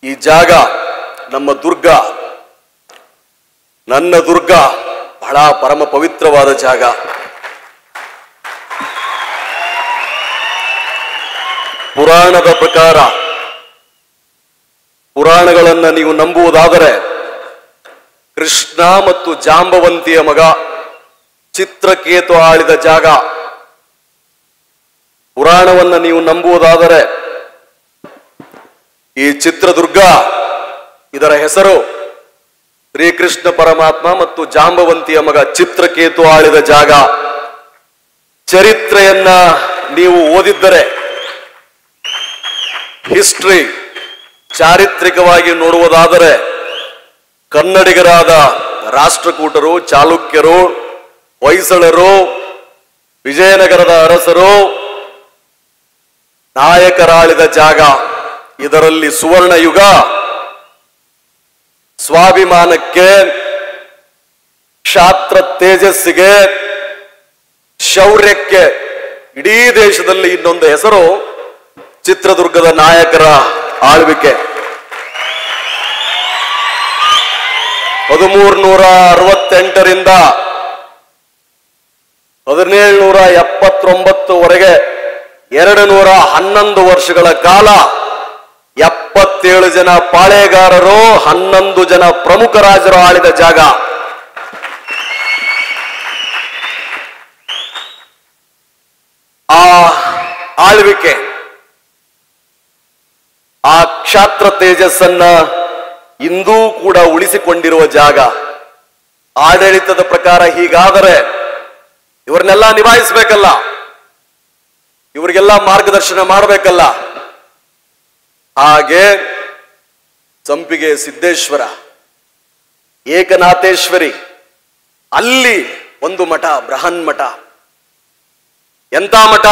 ಈ ಜಾಗ ನಮ್ಮ ದುರ್ಗ, ನನ್ನ ದುರ್ಗ, ಬಹಳ ಪರಮ ಪವಿತ್ರವಾದ ಜಾಗ. ಪುರಾಣದ ಪ್ರಕಾರ, ಪುರಾಣಗಳನ್ನ ನೀವು ನಂಬುವುದಾದರೆ, ಕೃಷ್ಣ ಮತ್ತು ಜಾಂಬವಂತಿಯ ಮಗ ಚಿತ್ರಕೇತು ಆಳಿದ ಜಾಗ. ಪುರಾಣವನ್ನ ನೀವು ನಂಬುವುದಾದರೆ ಈ ಚಿತ್ರದುರ್ಗ, ಇದರ ಹೆಸರು ಶ್ರೀಕೃಷ್ಣ ಪರಮಾತ್ಮ ಮತ್ತು ಜಾಂಬವಂತಿಯ ಮಗ ಚಿತ್ರಕೇತು ಆಳಿದ ಜಾಗ. ಚರಿತ್ರೆಯನ್ನ ನೀವು ಓದಿದ್ದರೆ, ಹಿಸ್ಟ್ರಿ ಚಾರಿತ್ರಿಕವಾಗಿ ನೋಡುವುದಾದರೆ, ಕನ್ನಡಿಗರಾದ ರಾಷ್ಟ್ರಕೂಟರು, ಚಾಲುಕ್ಯರು, ಹೊಯ್ಸಳರು, ವಿಜಯನಗರದ ಅರಸರು ನಾಯಕರಾಳಿದ ಜಾಗ. ಇದರಲ್ಲಿ ಸುವರ್ಣ ಯುಗ, ಸ್ವಾಭಿಮಾನಕ್ಕೆ, ಕ್ಷಾತ್ರ ತೇಜಸ್ಸಿಗೆ, ಶೌರ್ಯಕ್ಕೆ ಇಡೀ ದೇಶದಲ್ಲಿ ಇನ್ನೊಂದು ಹೆಸರು ಚಿತ್ರದುರ್ಗದ ನಾಯಕರ ಆಳ್ವಿಕೆ. 1368ರಿಂದ 1779ವರೆಗೆ 211 ವರ್ಷಗಳ ಕಾಲ 77 ಜನ ಪಾಳೆಗಾರರು, 11 ಜನ ಪ್ರಮುಖ ರಾಜರು ಆಳಿದ ಜಾಗ. ಆ ಆಳ್ವಿಕೆ, ಆ ಕ್ಷಾತ್ರ ತೇಜಸ್ಸನ್ನ ಇಂದೂ ಕೂಡ ಉಳಿಸಿಕೊಂಡಿರುವ ಜಾಗ. ಆಡಳಿತದ ಪ್ರಕಾರ ಹೀಗಾದರೆ ಇವರನ್ನೆಲ್ಲ ನಿಭಾಯಿಸಬೇಕಲ್ಲ, ಇವರಿಗೆಲ್ಲ ಮಾರ್ಗದರ್ಶನ ಮಾಡಬೇಕಲ್ಲ. ಹಾಗೆ ಸಂಪಿಗೆ ಸಿದ್ದೇಶ್ವರ, ಏಕನಾಥೇಶ್ವರಿ, ಅಲ್ಲಿ ಒಂದು ಮಠ, ಬೃಹನ್ ಮಠ. ಎಂತ ಮಠ?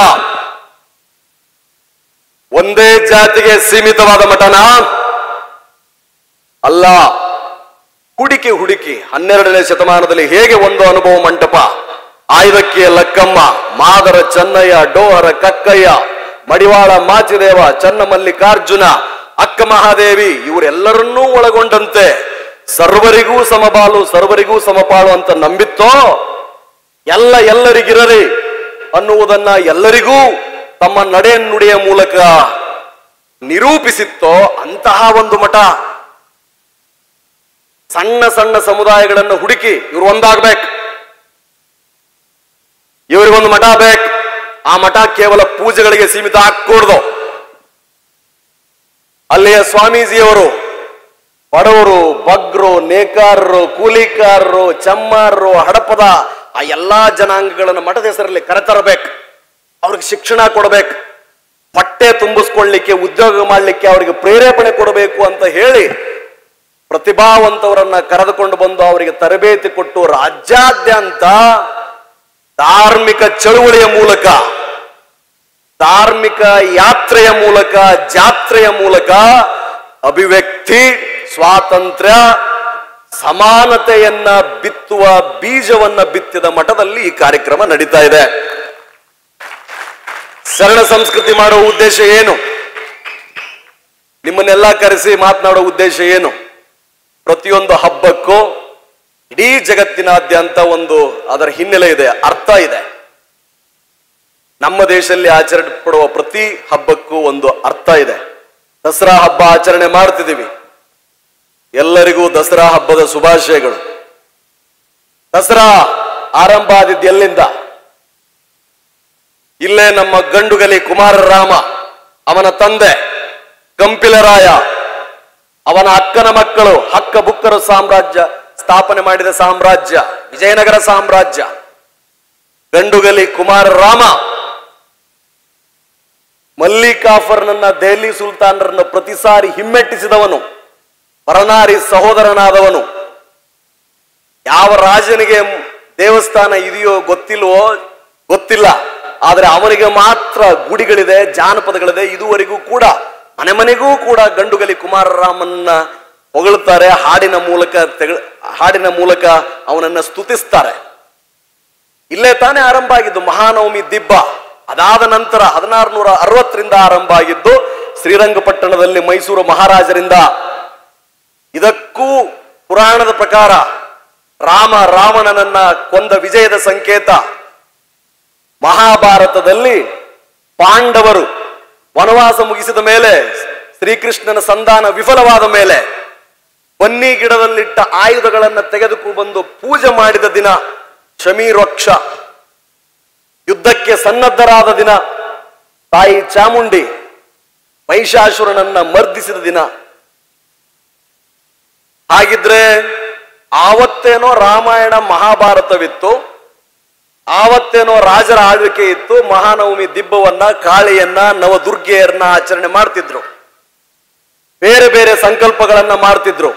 ಒಂದೇ ಜಾತಿಗೆ ಸೀಮಿತವಾದ ಮಠನಾ? ಅಲ್ಲ. ಹುಡುಕಿ 12ನೇ ಶತಮಾನದಲ್ಲಿ ಹೇಗೆ ಒಂದು ಅನುಭವ ಮಂಟಪ, ಆಯ್ದಕ್ಕಿಯ ಲಕ್ಕಮ್ಮ, ಮಾದರ ಚೆನ್ನಯ್ಯ, ಡೋಹರ ಕಕ್ಕಯ್ಯ, ಮಡಿವಾಳ ಮಾಚಿದೇವ, ಚನ್ನಮಲ್ಲಿಕಾರ್ಜುನ, ಅಕ್ಕ ಮಹಾದೇವಿ ಇವರೆಲ್ಲರನ್ನೂ ಒಳಗೊಂಡಂತೆ ಸರ್ವರಿಗೂ ಸಮಬಾಲು, ಸರ್ವರಿಗೂ ಸಮಪಾಳು ಅಂತ ನಂಬಿತ್ತೋ, ಎಲ್ಲರಿಗಿರಲಿ ಅನ್ನುವುದನ್ನ ಎಲ್ಲರಿಗೂ ತಮ್ಮ ನಡೆ ನುಡಿಯ ಮೂಲಕ ನಿರೂಪಿಸಿತ್ತೋ ಅಂತಹ ಒಂದು ಮಠ. ಸಣ್ಣ ಸಣ್ಣ ಸಮುದಾಯಗಳನ್ನು ಹುಡುಕಿ ಇವರು ಒಂದಾಗ್ಬೇಕು, ಇವರಿಗೊಂದು ಮಠ ಬೇಕು. ಆ ಮಠ ಕೇವಲ ಪೂಜೆಗಳಿಗೆ ಸೀಮಿತ ಹಾಕೂಡ್ದು. ಅಲ್ಲಿಯ ಸ್ವಾಮೀಜಿಯವರು ಬಡವರು, ಬಗ್ರು, ನೇಕಾರರು, ಕೂಲಿಕಾರರು, ಚಮ್ಮಾರರು, ಹಡಪದ ಆ ಎಲ್ಲಾ ಜನಾಂಗಗಳನ್ನು ಮಠದ ಹೆಸರಲ್ಲಿ ಕರೆತರಬೇಕು. ಅವ್ರಿಗೆ ಶಿಕ್ಷಣ ಕೊಡಬೇಕು, ಹೊಟ್ಟೆ ತುಂಬಿಸ್ಕೊಳ್ಳಿಕ್ಕೆ, ಉದ್ಯೋಗ ಮಾಡಲಿಕ್ಕೆ ಅವರಿಗೆ ಪ್ರೇರೇಪಣೆ ಕೊಡಬೇಕು ಅಂತ ಹೇಳಿ ಪ್ರತಿಭಾವಂತವರನ್ನ ಕರೆದುಕೊಂಡು ಬಂದು ಅವರಿಗೆ ತರಬೇತಿ ಕೊಟ್ಟು ರಾಜ್ಯಾದ್ಯಂತ ಧಾರ್ಮಿಕ ಚಳುವಳಿಯ ಮೂಲಕ, ಧಾರ್ಮಿಕ ಯಾತ್ರೆಯ ಮೂಲಕ, ಜಾತ್ರೆಯ ಮೂಲಕ ಅಭಿವ್ಯಕ್ತಿ, ಸ್ವಾತಂತ್ರ್ಯ, ಸಮಾನತೆಯನ್ನ ಬಿತ್ತುವ ಬೀಜವನ್ನ ಬಿತ್ತಿದ ಮಠದಲ್ಲಿ ಈ ಕಾರ್ಯಕ್ರಮ ನಡೀತಾ ಇದೆ. ಶರಣ ಸಂಸ್ಕೃತಿ ಮಾಡುವ ಉದ್ದೇಶ ಏನು? ನಿಮ್ಮನ್ನೆಲ್ಲ ಕರೆಸಿ ಮಾತನಾಡೋ ಉದ್ದೇಶ ಏನು? ಪ್ರತಿಯೊಂದು ಹಬ್ಬಕ್ಕೂ ಇಡೀ ಜಗತ್ತಿನಾದ್ಯಂತ ಒಂದು ಅದರ ಹಿನ್ನೆಲೆ ಇದೆ, ಅರ್ಥ ಇದೆ. ನಮ್ಮ ದೇಶದಲ್ಲಿ ಆಚರಣೆ ಪಡುವ ಪ್ರತಿ ಹಬ್ಬಕ್ಕೂ ಒಂದು ಅರ್ಥ ಇದೆ. ದಸರಾ ಹಬ್ಬ ಆಚರಣೆ ಮಾಡ್ತಿದ್ದೀವಿ, ಎಲ್ಲರಿಗೂ ದಸರಾ ಹಬ್ಬದ ಶುಭಾಶಯಗಳು. ದಸರಾ ಆರಂಭ ಆದಿದ್ದು ಎಲ್ಲಿಂದ? ಇಲ್ಲೇ ನಮ್ಮ ಗಂಡುಗಲಿ ಕುಮಾರರಾಮ, ಅವನ ತಂದೆ ಕಂಪಿಲರಾಯ, ಅವನ ಅಕ್ಕನ ಮಕ್ಕಳು ಹಕ್ಕ ಬುಕ್ಕರ ಸಾಮ್ರಾಜ್ಯ ಸ್ಥಾಪನೆ ಮಾಡಿದ ಸಾಮ್ರಾಜ್ಯ ವಿಜಯನಗರ ಸಾಮ್ರಾಜ್ಯ. ಗಂಡುಗಲಿ ಕುಮಾರರಾಮ ಮಲ್ಲಿಕಾಫರ್ನನ್ನ, ದೆಹಲಿ ಸುಲ್ತಾನರನ್ನ ಪ್ರತಿ ಸಾರಿ ಹಿಮ್ಮೆಟ್ಟಿಸಿದವನು, ಪರನಾರಿ ಸಹೋದರನಾದವನು. ಯಾವ ರಾಜನಿಗೆ ದೇವಸ್ಥಾನ ಇದೆಯೋ ಗೊತ್ತಿಲ್ವೋ ಗೊತ್ತಿಲ್ಲ, ಆದರೆ ಅವನಿಗೆ ಮಾತ್ರ ಗುಡಿಗಳಿದೆ, ಜಾನಪದಗಳಿದೆ. ಇದುವರೆಗೂ ಕೂಡ ಮನೆ ಮನೆಗೂ ಕೂಡ ಗಂಡುಗಲಿ ಕುಮಾರರಾಮನ್ನ ಹೊಗಳುತ್ತಾರೆ, ಹಾಡಿನ ಮೂಲಕ ಅವನನ್ನ ಸ್ತುತಿಸ್ತಾರೆ. ಇಲ್ಲೇ ತಾನೇ ಆರಂಭ ಆಗಿದ್ದು ಮಹಾನವಮಿ ದಿಬ್ಬ. ಅದಾದ ನಂತರ 1660ರಿಂದ ಆರಂಭ ಆಗಿದ್ದು ಶ್ರೀರಂಗಪಟ್ಟಣದಲ್ಲಿ ಮೈಸೂರು ಮಹಾರಾಜರಿಂದ. ಇದಕ್ಕೂ ಪುರಾಣದ ಪ್ರಕಾರ ರಾಮ ರಾವಣನನ್ನ ಕೊಂದ ವಿಜಯದ ಸಂಕೇತ. ಮಹಾಭಾರತದಲ್ಲಿ ಪಾಂಡವರು ವನವಾಸ ಮುಗಿಸಿದ ಮೇಲೆ, ಶ್ರೀಕೃಷ್ಣನ ಸಂಧಾನ ವಿಫಲವಾದ ಮೇಲೆ ಬನ್ನಿ ಗಿಡದಲ್ಲಿಟ್ಟ ಆಯುಧಗಳನ್ನು ತೆಗೆದುಕೊಂಡು ಬಂದು ಪೂಜೆ ಮಾಡಿದ ದಿನ ಶಮೀರವಕ್ಷ. ಯುದ್ಧಕ್ಕೆ ಸನ್ನದ್ಧರಾದ ದಿನ ತಾಯಿ ಚಾಮುಂಡಿ ಮಹಿಷಾಸುರನನ್ನ ಮರ್ದಿಸಿದ ದಿನ. ಹಾಗಿದ್ರೆ ಆವತ್ತೇನೋ ರಾಮಾಯಣ ಮಹಾಭಾರತವಿತ್ತು, ಆವತ್ತೇನೋ ರಾಜರ ಆಳ್ವಿಕೆ ಇತ್ತು. ಮಹಾನವಮಿ ದಿಬ್ಬವನ್ನ, ಕಾಳಿಯನ್ನ, ನವದುರ್ಗೆಯರನ್ನ ಆಚರಣೆ ಮಾಡ್ತಿದ್ರು, ಬೇರೆ ಬೇರೆ ಸಂಕಲ್ಪಗಳನ್ನ ಮಾಡ್ತಿದ್ರು.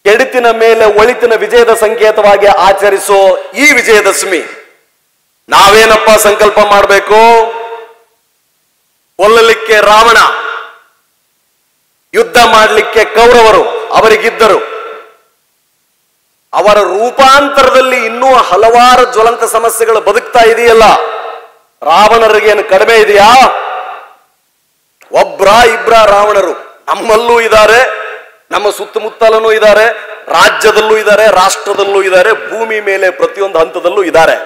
ಕೆಡುತಿನ ಮೇಲೆ ಒಳಿತಿನ ವಿಜಯದ ಸಂಕೇತವಾಗಿ ಆಚರಿಸೋ ಈ ವಿಜಯದಶಮಿ ನಾವೇನಪ್ಪ ಸಂಕಲ್ಪ ಮಾಡಬೇಕು? ಕೊಲ್ಲಲಿಕ್ಕೆ ರಾವಣ, ಯುದ್ಧ ಮಾಡಲಿಕ್ಕೆ ಕೌರವರು ಅವರಿಗಿದ್ದರು. ಅವರ ರೂಪಾಂತರದಲ್ಲಿ ಇನ್ನೂ ಹಲವಾರು ಜ್ವಲಂತ ಸಮಸ್ಯೆಗಳು ಬದುಕ್ತಾ ಇದೆಯಲ್ಲ. ರಾವಣರಿಗೇನು ಕಡಿಮೆ ಇದೆಯಾ? ಇಬ್ರ ರಾವಣರು ನಮ್ಮಲ್ಲೂ ಇದ್ದಾರೆ, ನಮ್ಮ ಸುತ್ತಮುತ್ತಲೂ ಇದ್ದಾರೆ, ರಾಜ್ಯದಲ್ಲೂ ಇದ್ದಾರೆ, ರಾಷ್ಟ್ರದಲ್ಲೂ ಇದ್ದಾರೆ, ಭೂಮಿ ಮೇಲೆ ಪ್ರತಿಯೊಂದು ಹಂತದಲ್ಲೂ ಇದ್ದಾರೆ.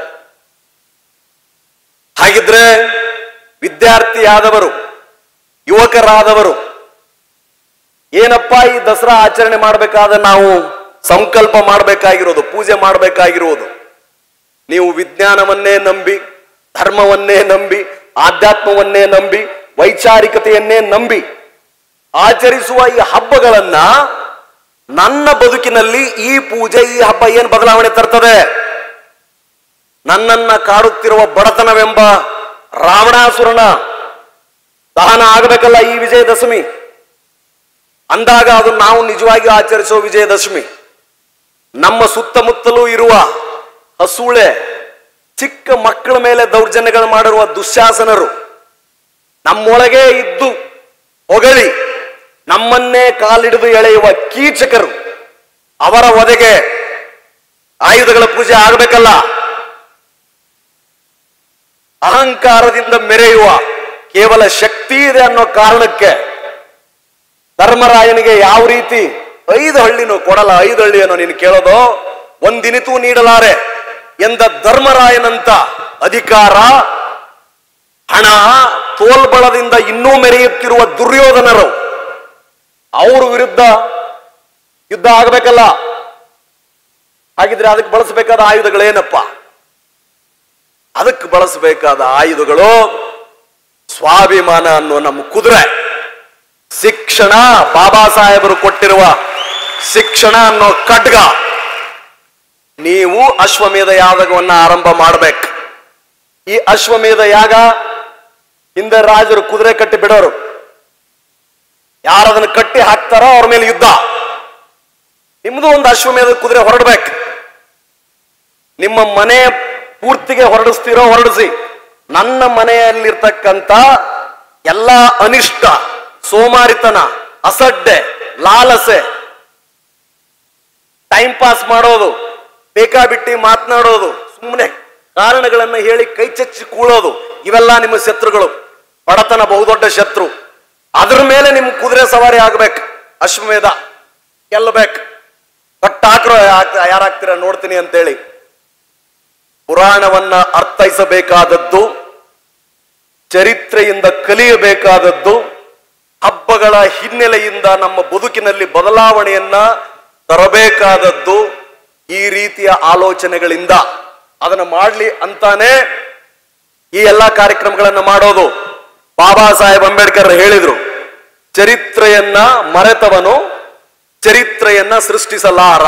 ಹಾಗಿದ್ರೆ ವಿದ್ಯಾರ್ಥಿಯಾದವರು, ಯುವಕರಾದವರು ಏನಪ್ಪ ಈ ದಸರಾ ಆಚರಣೆ ಮಾಡಬೇಕಾದ ನಾವು ಸಂಕಲ್ಪ ಮಾಡಬೇಕಾಗಿರೋದು, ಪೂಜೆ ಮಾಡಬೇಕಾಗಿರುವುದು? ನೀವು ವಿಜ್ಞಾನವನ್ನೇ ನಂಬಿ, ಧರ್ಮವನ್ನೇ ನಂಬಿ, ಆಧ್ಯಾತ್ಮವನ್ನೇ ನಂಬಿ, ವೈಚಾರಿಕತೆಯನ್ನೇ ನಂಬಿ ಆಚರಿಸುವ ಈ ಹಬ್ಬಗಳನ್ನ ನನ್ನ ಬದುಕಿನಲ್ಲಿ ಈ ಪೂಜೆ, ಈ ಹಬ್ಬ ಏನು ಬದಲಾವಣೆ ತರ್ತದೆ? ನನ್ನನ್ನ ಕಾಡುತ್ತಿರುವ ಬಡತನವೆಂಬ ರಾವಣಾಸುರನ ದಹನ ಆಗಬೇಕಲ್ಲ ಈ ವಿಜಯದಶಮಿ. ಅಂದಾಗ ಅದು ನಾವು ನಿಜವಾಗಿ ಆಚರಿಸುವ ವಿಜಯದಶಮಿ. ನಮ್ಮ ಸುತ್ತಮುತ್ತಲೂ ಇರುವ ಹಸೂಳೆ, ಚಿಕ್ಕ ಮಕ್ಕಳ ಮೇಲೆ ದೌರ್ಜನ್ಯಗಳು ಮಾಡಿರುವ ದುಶ್ಯಾಸನರು, ನಮ್ಮೊಳಗೆ ಇದ್ದು ಹೊಗಳಿ ನಮ್ಮನ್ನೇ ಕಾಲಿಡಿದು ಎಳೆಯುವ ಕೀಚಕರು, ಅವರ ವಧೆಗೆ ಆಯುಧಗಳ ಪೂಜೆ ಆಗಬೇಕಲ್ಲ. ಅಹಂಕಾರದಿಂದ ಮೆರೆಯುವ ಕೇವಲ ಶಕ್ತಿ ಇದೆ ಅನ್ನೋ ಕಾರಣಕ್ಕೆ ಧರ್ಮರಾಯನಿಗೆ ಯಾವ ರೀತಿ 5 ಹಳ್ಳಿನೂ ಕೊಡಲ್ಲ, 5 ಹಳ್ಳಿಯನ್ನು ನೀನು ಕೇಳೋದು ಒಂದಿನಿತೂ ನೀಡಲಾರೆ ಎಂದ ಧರ್ಮರಾಯನಂತ ಅಧಿಕಾರ, ಹಣ, ತೋಲ್ಬಳದಿಂದ ಇನ್ನೂ ಮೆರೆಯುತ್ತಿರುವ ದುರ್ಯೋಧನರು, ಅವ್ರ ವಿರುದ್ಧ ಯುದ್ಧ ಆಗಬೇಕಲ್ಲ. ಹಾಗಿದ್ರೆ ಅದಕ್ಕೆ ಬಳಸಬೇಕಾದ ಆಯುಧಗಳೇನಪ್ಪ? ಅದಕ್ಕೆ ಬಳಸಬೇಕಾದ ಆಯುಧಗಳು ಸ್ವಾಭಿಮಾನ ಅನ್ನೋ ನಮ್ಮ ಕುದುರೆ, ಶಿಕ್ಷಣ, ಬಾಬಾ ಸಾಹೇಬರು ಕೊಟ್ಟಿರುವ ಶಿಕ್ಷಣ ಅನ್ನೋ ಖಡ್ಗ. ನೀವು ಅಶ್ವಮೇಧ ಯಾಗವನ್ನ ಆರಂಭ ಮಾಡಬೇಕು. ಈ ಅಶ್ವಮೇಧ ಯಾಗ ಹಿಂದೆ ರಾಜರು ಕುದುರೆ ಕಟ್ಟಿ ಬಿಡೋರು, ಯಾರದನ್ನು ಕಟ್ಟಿ ಹಾಕ್ತಾರೋ ಅವ್ರ ಮೇಲೆ ಯುದ್ಧ. ನಿಮ್ದು ಒಂದು ಅಶ್ವಮೇಧ ಕುದುರೆ ಹೊರಡ್ಬೇಕು. ನಿಮ್ಮ ಮನೆ ಪೂರ್ತಿಗೆ ಹೊರಡಿಸ್ತೀರೋ ಹೊರಡಿಸಿ, ನನ್ನ ಮನೆಯಲ್ಲಿರ್ತಕ್ಕಂಥ ಎಲ್ಲ ಅನಿಷ್ಟ, ಸೋಮಾರಿತನ, ಅಸಡ್ಡೆ, ಲಾಲಸೆ, ಟೈಮ್ ಪಾಸ್ ಮಾಡೋದು, ಬೇಕಾಬಿಟ್ಟಿ ಮಾತನಾಡೋದು, ಸುಮ್ಮನೆ ಕಾರಣಗಳನ್ನು ಹೇಳಿ ಕೈ ಚಚ್ಚಿ ಕೂಳೋದು, ಇವೆಲ್ಲ ನಿಮ್ಮ ಶತ್ರುಗಳು. ಬಡತನ ಬಹುದೊಡ್ಡ ಶತ್ರು. ಅದ್ರ ಮೇಲೆ ನಿಮ್ ಕುದುರೆ ಸವಾರಿ ಆಗ್ಬೇಕು. ಅಶ್ವಮೇಧ ಗೆಲ್ಲಬೇಕು. ಕಟ್ಟಾಕ್ರೋ ಯಾರಾಗ್ತೀರ ನೋಡ್ತೀನಿ ಅಂತೇಳಿ. ಪುರಾಣವನ್ನ ಅರ್ಥೈಸಬೇಕಾದದ್ದು, ಚರಿತ್ರೆಯಿಂದ ಕಲಿಯಬೇಕಾದದ್ದು, ಹಬ್ಬಗಳ ಹಿನ್ನೆಲೆಯಿಂದ ನಮ್ಮ ಬದುಕಿನಲ್ಲಿ ಬದಲಾವಣೆಯನ್ನ ತರಬೇಕಾದದ್ದು ಈ ರೀತಿಯ ಆಲೋಚನೆಗಳಿಂದ. ಅದನ್ನು ಮಾಡ್ಲಿ ಅಂತಾನೆ ಈ ಎಲ್ಲಾ ಕಾರ್ಯಕ್ರಮಗಳನ್ನು ಮಾಡೋದು. ಬಾಬಾ ಸಾಹೇಬ್ ಅಂಬೇಡ್ಕರ್ ಹೇಳಿದ್ರು, ಚರಿತ್ರೆಯನ್ನ ಮರೆತವನು ಚರಿತ್ರೆಯನ್ನ ಸೃಷ್ಟಿಸಲಾರ.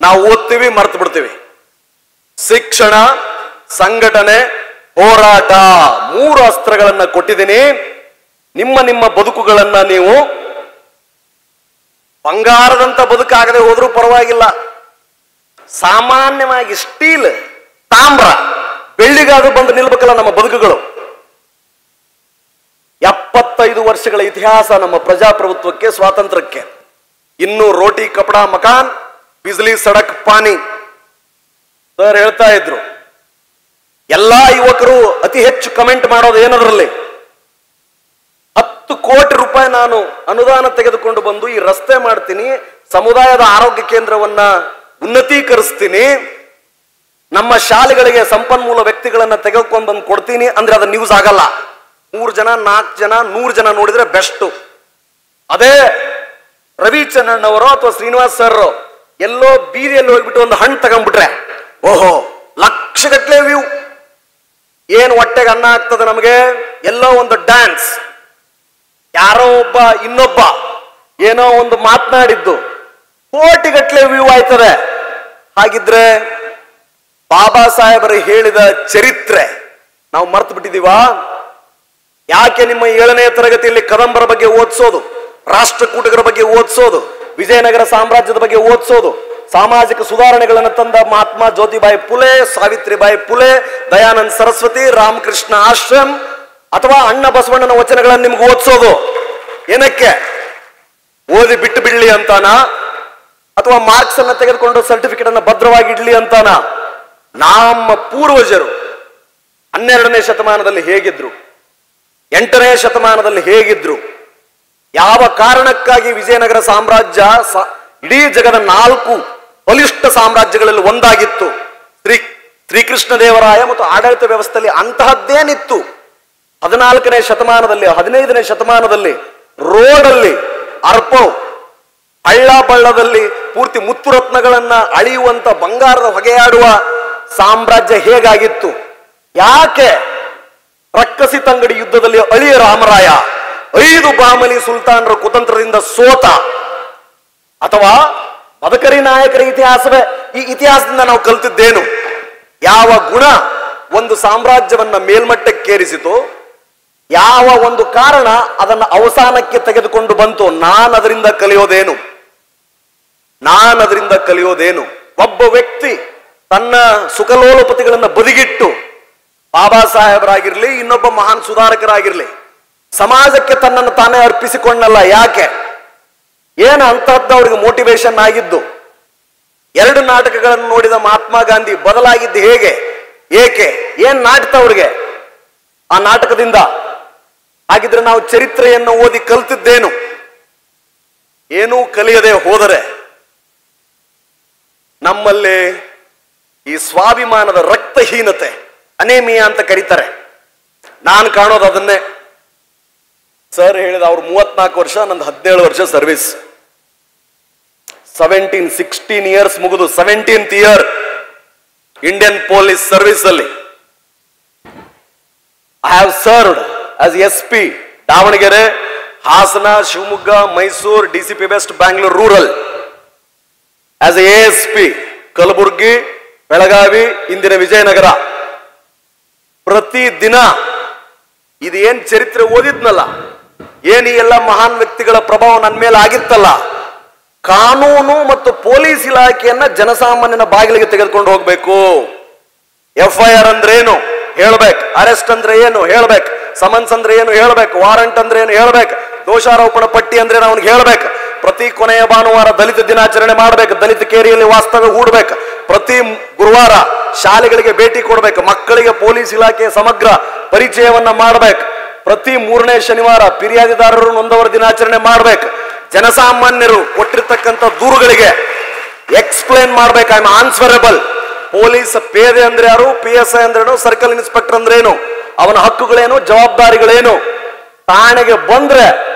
ನಾವು ಓದ್ತೀವಿ, ಮರ್ತು ಬಿಡ್ತೀವಿ. ಶಿಕ್ಷಣ, ಸಂಘಟನೆ, ಹೋರಾಟ 3 ಅಸ್ತ್ರಗಳನ್ನ ಕೊಟ್ಟಿದ್ದೀನಿ. ನಿಮ್ಮ ನಿಮ್ಮ ಬದುಕುಗಳನ್ನ ನೀವು ಬಂಗಾರದಂತ ಬದುಕಾಗದೆ ಹೋದ್ರೂ ಪರವಾಗಿಲ್ಲ, ಸಾಮಾನ್ಯವಾಗಿ ಸ್ಟೀಲ್, ತಾಮ್ರ, ಬೆಳ್ಳಿಗಾದ್ರೂ ಬಂದು ನಿಲ್ಬೇಕಲ್ಲ ನಮ್ಮ ಬದುಕುಗಳು. 75 ವರ್ಷಗಳ ಇತಿಹಾಸ ನಮ್ಮ ಪ್ರಜಾಪ್ರಭುತ್ವಕ್ಕೆ, ಸ್ವಾತಂತ್ರ್ಯಕ್ಕೆ. ಇನ್ನು ರೋಟಿ ಕಪಡಾ ಮಕಾನ್, ಬಿಜ್ಲಿ ಸಡಕ್ ಪಾನಿ ಸರ್ ಹೇಳ್ತಾ ಇದ್ರು. ಎಲ್ಲಾ ಯುವಕರು ಅತಿ ಹೆಚ್ಚು ಕಮೆಂಟ್ ಮಾಡೋದು ಏನದ್ರಲ್ಲಿ? 10 ಕೋಟಿ ರೂಪಾಯಿ ನಾನು ಅನುದಾನ ತೆಗೆದುಕೊಂಡು ಬಂದು ಈ ರಸ್ತೆ ಮಾಡ್ತೀನಿ, ಸಮುದಾಯದ ಆರೋಗ್ಯ ಕೇಂದ್ರವನ್ನ ಉನ್ನತೀಕರಿಸ್ತೀನಿ, ನಮ್ಮ ಶಾಲೆಗಳಿಗೆ ಸಂಪನ್ಮೂಲ ವ್ಯಕ್ತಿಗಳನ್ನ ತೆಗೆದುಕೊಂಡು ಬಂದು ಕೊಡ್ತೀನಿ ಅಂದ್ರೆ ಅದು ನ್ಯೂಸ್ ಆಗಲ್ಲ. 3 ಜನ 4 ಜನ 100 ಜನ ನೋಡಿದ್ರೆ ಬೆಸ್ಟ್. ಅದೇ ರವಿಚಂದ್ರನ್ ಅವರು ಅಥವಾ ಶ್ರೀನಿವಾಸ್ ಸರ್ ಎಲ್ಲೋ ಬೀದಿಯಲ್ಲಿ ಹೋಗ್ಬಿಟ್ಟು ಒಂದು ಹಣ್ಣು ತಗೊಂಡ್ಬಿಟ್ರೆ ಓಹೋ ಲಕ್ಷಗಟ್ಟಲೆ ವ್ಯೂ. ಏನು ಹೊಟ್ಟೆಗೆ ಅನ್ನ ಆಗ್ತದೆ ನಮಗೆ? ಎಲ್ಲೋ ಒಂದು ಡ್ಯಾನ್ಸ್, ಯಾರೋ ಒಬ್ಬ ಇನ್ನೊಬ್ಬ ಏನೋ ಒಂದು ಮಾತನಾಡಿದ್ದು ಕೋಟಿಗಟ್ಟಲೆ ವ್ಯೂ ಆಯ್ತದೆ. ಹಾಗಿದ್ರೆ ಬಾಬಾ ಸಾಹೇಬರು ಹೇಳಿದ ಚರಿತ್ರೆ ನಾವು ಮರ್ತು ಬಿಟ್ಟಿದೀವಾ? ಯಾಕೆ ನಿಮ್ಮ 7ನೇ ತರಗತಿಯಲ್ಲಿ ಕದಂಬರ ಬಗ್ಗೆ ಓದಿಸೋದು, ರಾಷ್ಟ್ರಕೂಟರ ಬಗ್ಗೆ ಓದಿಸೋದು, ವಿಜಯನಗರ ಸಾಮ್ರಾಜ್ಯದ ಬಗ್ಗೆ ಓದಿಸೋದು, ಸಾಮಾಜಿಕ ಸುಧಾರಣೆಗಳನ್ನು ತಂದ ಮಹಾತ್ಮ ಜ್ಯೋತಿಬಾಯಿ ಫುಲೆ, ಸಾವಿತ್ರಿಬಾಯಿ ಫುಲೆ, ದಯಾನಂದ ಸರಸ್ವತಿ, ರಾಮಕೃಷ್ಣ ಆಶ್ರಮ್ ಅಥವಾ ಅಣ್ಣ ಬಸವಣ್ಣನ ವಚನಗಳನ್ನು ನಿಮ್ಗೆ ಓದಿಸೋದು ಏನಕ್ಕೆ? ಓದಿ ಬಿಟ್ಟು ಬಿಡ್ಲಿ ಅಂತಾನ ಅಥವಾ ಮಾರ್ಕ್ಸ್ ಅನ್ನ ತೆಗೆದುಕೊಂಡು ಸರ್ಟಿಫಿಕೇಟ್ ಅನ್ನ ಭದ್ರವಾಗಿ ಇಡ್ಲಿ ಅಂತಾನ? ನಮ್ಮ ಪೂರ್ವಜರು 12ನೇ ಶತಮಾನದಲ್ಲಿ ಹೇಗಿದ್ರು, 8ನೇ ಶತಮಾನದಲ್ಲಿ ಹೇಗಿದ್ರು, ಯಾವ ಕಾರಣಕ್ಕಾಗಿ ವಿಜಯನಗರ ಸಾಮ್ರಾಜ್ಯ ಇಡೀ ಜಗದ 4 ಬಲಿಷ್ಠ ಸಾಮ್ರಾಜ್ಯಗಳಲ್ಲಿ ಒಂದಾಗಿತ್ತು? ಶ್ರೀಕೃಷ್ಣ ದೇವರಾಯ ಮತ್ತು ಆಡಳಿತ ವ್ಯವಸ್ಥೆಯಲ್ಲಿ ಅಂತಹದ್ದೇನಿತ್ತು? 14ನೇ ಶತಮಾನದಲ್ಲಿ 15ನೇ ಶತಮಾನದಲ್ಲಿ ರೋಡಲ್ಲಿ ಅರ್ಪವ್ ಹಳ್ಳ ಬಳ್ಳದಲ್ಲಿ ಪೂರ್ತಿ ಮುತ್ತುರತ್ನಗಳನ್ನ ಅಳಿಯುವಂತ ಬಂಗಾರದ ಹೊಗೆಯಾಡುವ ಸಾಮ್ರಾಜ್ಯ ಹೇಗಾಗಿತ್ತು? ಯಾಕೆ ರಕ್ಕಸಿ ತಂಗಡಿ ಯುದ್ಧದಲ್ಲಿ ಅಳಿಯ ರಾಮರಾಯ 5 ಬಾಮಲಿ ಸುಲ್ತಾನರ ಕುತಂತ್ರದಿಂದ ಸೋತ? ಅಥವಾ ಮದಕರಿ ನಾಯಕರ ಇತಿಹಾಸವೇ? ಈ ಇತಿಹಾಸದಿಂದ ನಾವು ಕಲಿತಿದ್ದೇನು? ಯಾವ ಗುಣ ಒಂದು ಸಾಮ್ರಾಜ್ಯವನ್ನ ಮೇಲ್ಮಟ್ಟಕ್ಕೇರಿಸಿತು, ಯಾವ ಒಂದು ಕಾರಣ ಅದನ್ನ ಅವಸಾನಕ್ಕೆ ತೆಗೆದುಕೊಂಡು ಬಂತು? ನಾನದರಿಂದ ಕಲಿಯೋದೇನು? ಒಬ್ಬ ವ್ಯಕ್ತಿ ತನ್ನ ಸುಖಲೋಲಪತಿಗಳನ್ನ ಬದಿಗಿಟ್ಟು ಬಾಬಾ ಸಾಹೇಬರಾಗಿರ್ಲಿ, ಇನ್ನೊಬ್ಬ ಮಹಾನ್ ಸುಧಾರಕರಾಗಿರ್ಲಿ, ಸಮಾಜಕ್ಕೆ ತನ್ನನ್ನು ತಾನೇ ಅರ್ಪಿಸಿಕೊಂಡಲ್ಲ. ಯಾಕೆ? ಏನು ಅಂತಹದ್ದು ಅವ್ರಿಗೆ ಮೋಟಿವೇಶನ್ ಆಗಿದ್ದು? 2 ನಾಟಕಗಳನ್ನು ನೋಡಿದ ಮಹಾತ್ಮ ಗಾಂಧಿ ಬದಲಾಗಿದ್ದು ಹೇಗೆ? ಏಕೆ? ಏನ್ ನಾಟಕ ಅವ್ರಿಗೆ ಆ ನಾಟಕದಿಂದ? ಹಾಗಿದ್ರೆ ನಾವು ಚರಿತ್ರೆಯನ್ನು ಓದಿ ಕಲ್ತಿದ್ದೇನು? ಏನೂ ಕಲಿಯದೆ ಹೋದರೆ ನಮ್ಮಲ್ಲಿ ಈ ಸ್ವಾಭಿಮಾನದ ರಕ್ತಹೀನತೆ, ಅನೇಮಿಯಾ ಅಂತ ಕರೀತಾರೆ. ನಾನು ಕಾಣೋದು ಅದನ್ನೇ. ಸರ್ ಹೇಳಿದ ಅವ್ರು 34 ವರ್ಷ, ನಂದು 17 ವರ್ಷ ಸರ್ವಿಸ್. 16 ಇಯರ್ಸ್ ಮುಗಿದು 17th year Indian police service ಅಲ್ಲಿ. I have served as SP Davanagere, Hassan, Shivamogga, Mysuru, DCP west, Bangalore rural, as ASP Kalaburagi, Belagavi, ಇಂದಿನ ವಿಜಯನಗರ. ಪ್ರತಿದಿನ ಇದೇನ್ ಚರಿತ್ರೆ ಓದಿದ್ನಲ್ಲ, ಏನ್ ಈ ಎಲ್ಲ ಮಹಾನ್ ವ್ಯಕ್ತಿಗಳ ಪ್ರಭಾವ ನನ್ನ ಮೇಲೆ ಆಗಿತ್ತಲ್ಲ, ಕಾನೂನು ಮತ್ತು ಪೊಲೀಸ್ ಇಲಾಖೆಯನ್ನ ಜನಸಾಮಾನ್ಯನ ಬಾಗಿಲಿಗೆ ತೆಗೆದುಕೊಂಡು ಹೋಗ್ಬೇಕು. FIR ಅಂದ್ರೆ ಏನು ಹೇಳ್ಬೇಕು, ಅರೆಸ್ಟ್ ಅಂದ್ರೆ ಏನು ಹೇಳ್ಬೇಕು, ಸಮನ್ಸ್ ಅಂದ್ರೆ ಏನು ಹೇಳ್ಬೇಕು, ವಾರಂಟ್ ಅಂದ್ರೆ ಏನು ಹೇಳ್ಬೇಕು, ದೋಷಾರೋಪಣ ಪಟ್ಟಿ ಅಂದ್ರೆ ಅವನಿಗೆ ಹೇಳ್ಬೇಕು. ಪ್ರತಿ ಕೊನೆಯ ಭಾನುವಾರ ದಲಿತ ದಿನಾಚರಣೆ ಮಾಡ್ಬೇಕು, ದಲಿತ ಕೇರಿಯಲ್ಲಿ ವಾಸ್ತವ್ಯ ಹೂಡ್ಬೇಕು, ಪ್ರತಿ ಗುರುವಾರ ಶಾಲೆಗಳಿಗೆ ಭೇಟಿ ಕೊಡ್ಬೇಕು, ಮಕ್ಕಳಿಗೆ ಪೊಲೀಸ್ ಇಲಾಖೆಯ ಸಮಗ್ರ ಪರಿಚಯವನ್ನ ಮಾಡ್ಬೇಕು, ಪ್ರತಿ 3ನೇ ಶನಿವಾರ ಫಿರ್ಯಾದಿದಾರರು ನೊಂದವರ ದಿನಾಚರಣೆ ಮಾಡ್ಬೇಕು, ಜನಸಾಮಾನ್ಯರು ಕೊಟ್ಟಿರ್ತಕ್ಕಂಥ ದೂರುಗಳಿಗೆ ಎಕ್ಸ್ಪ್ಲೇನ್ ಮಾಡ್ಬೇಕು, ಐ ಆಮ್ ಆನ್ಸರಬಲ್. ಪೊಲೀಸ್ ಪೇದೆ ಅಂದ್ರೆ ಯಾರು, PSI ಅಂದ್ರೇನು, ಸರ್ಕಲ್ ಇನ್ಸ್ಪೆಕ್ಟರ್ ಅಂದ್ರೇನು, ಅವನ ಹಕ್ಕುಗಳೇನು, ಜವಾಬ್ದಾರಿಗಳೇನು. ಠಾಣೆಗೆ ಬಂದ್ರೆ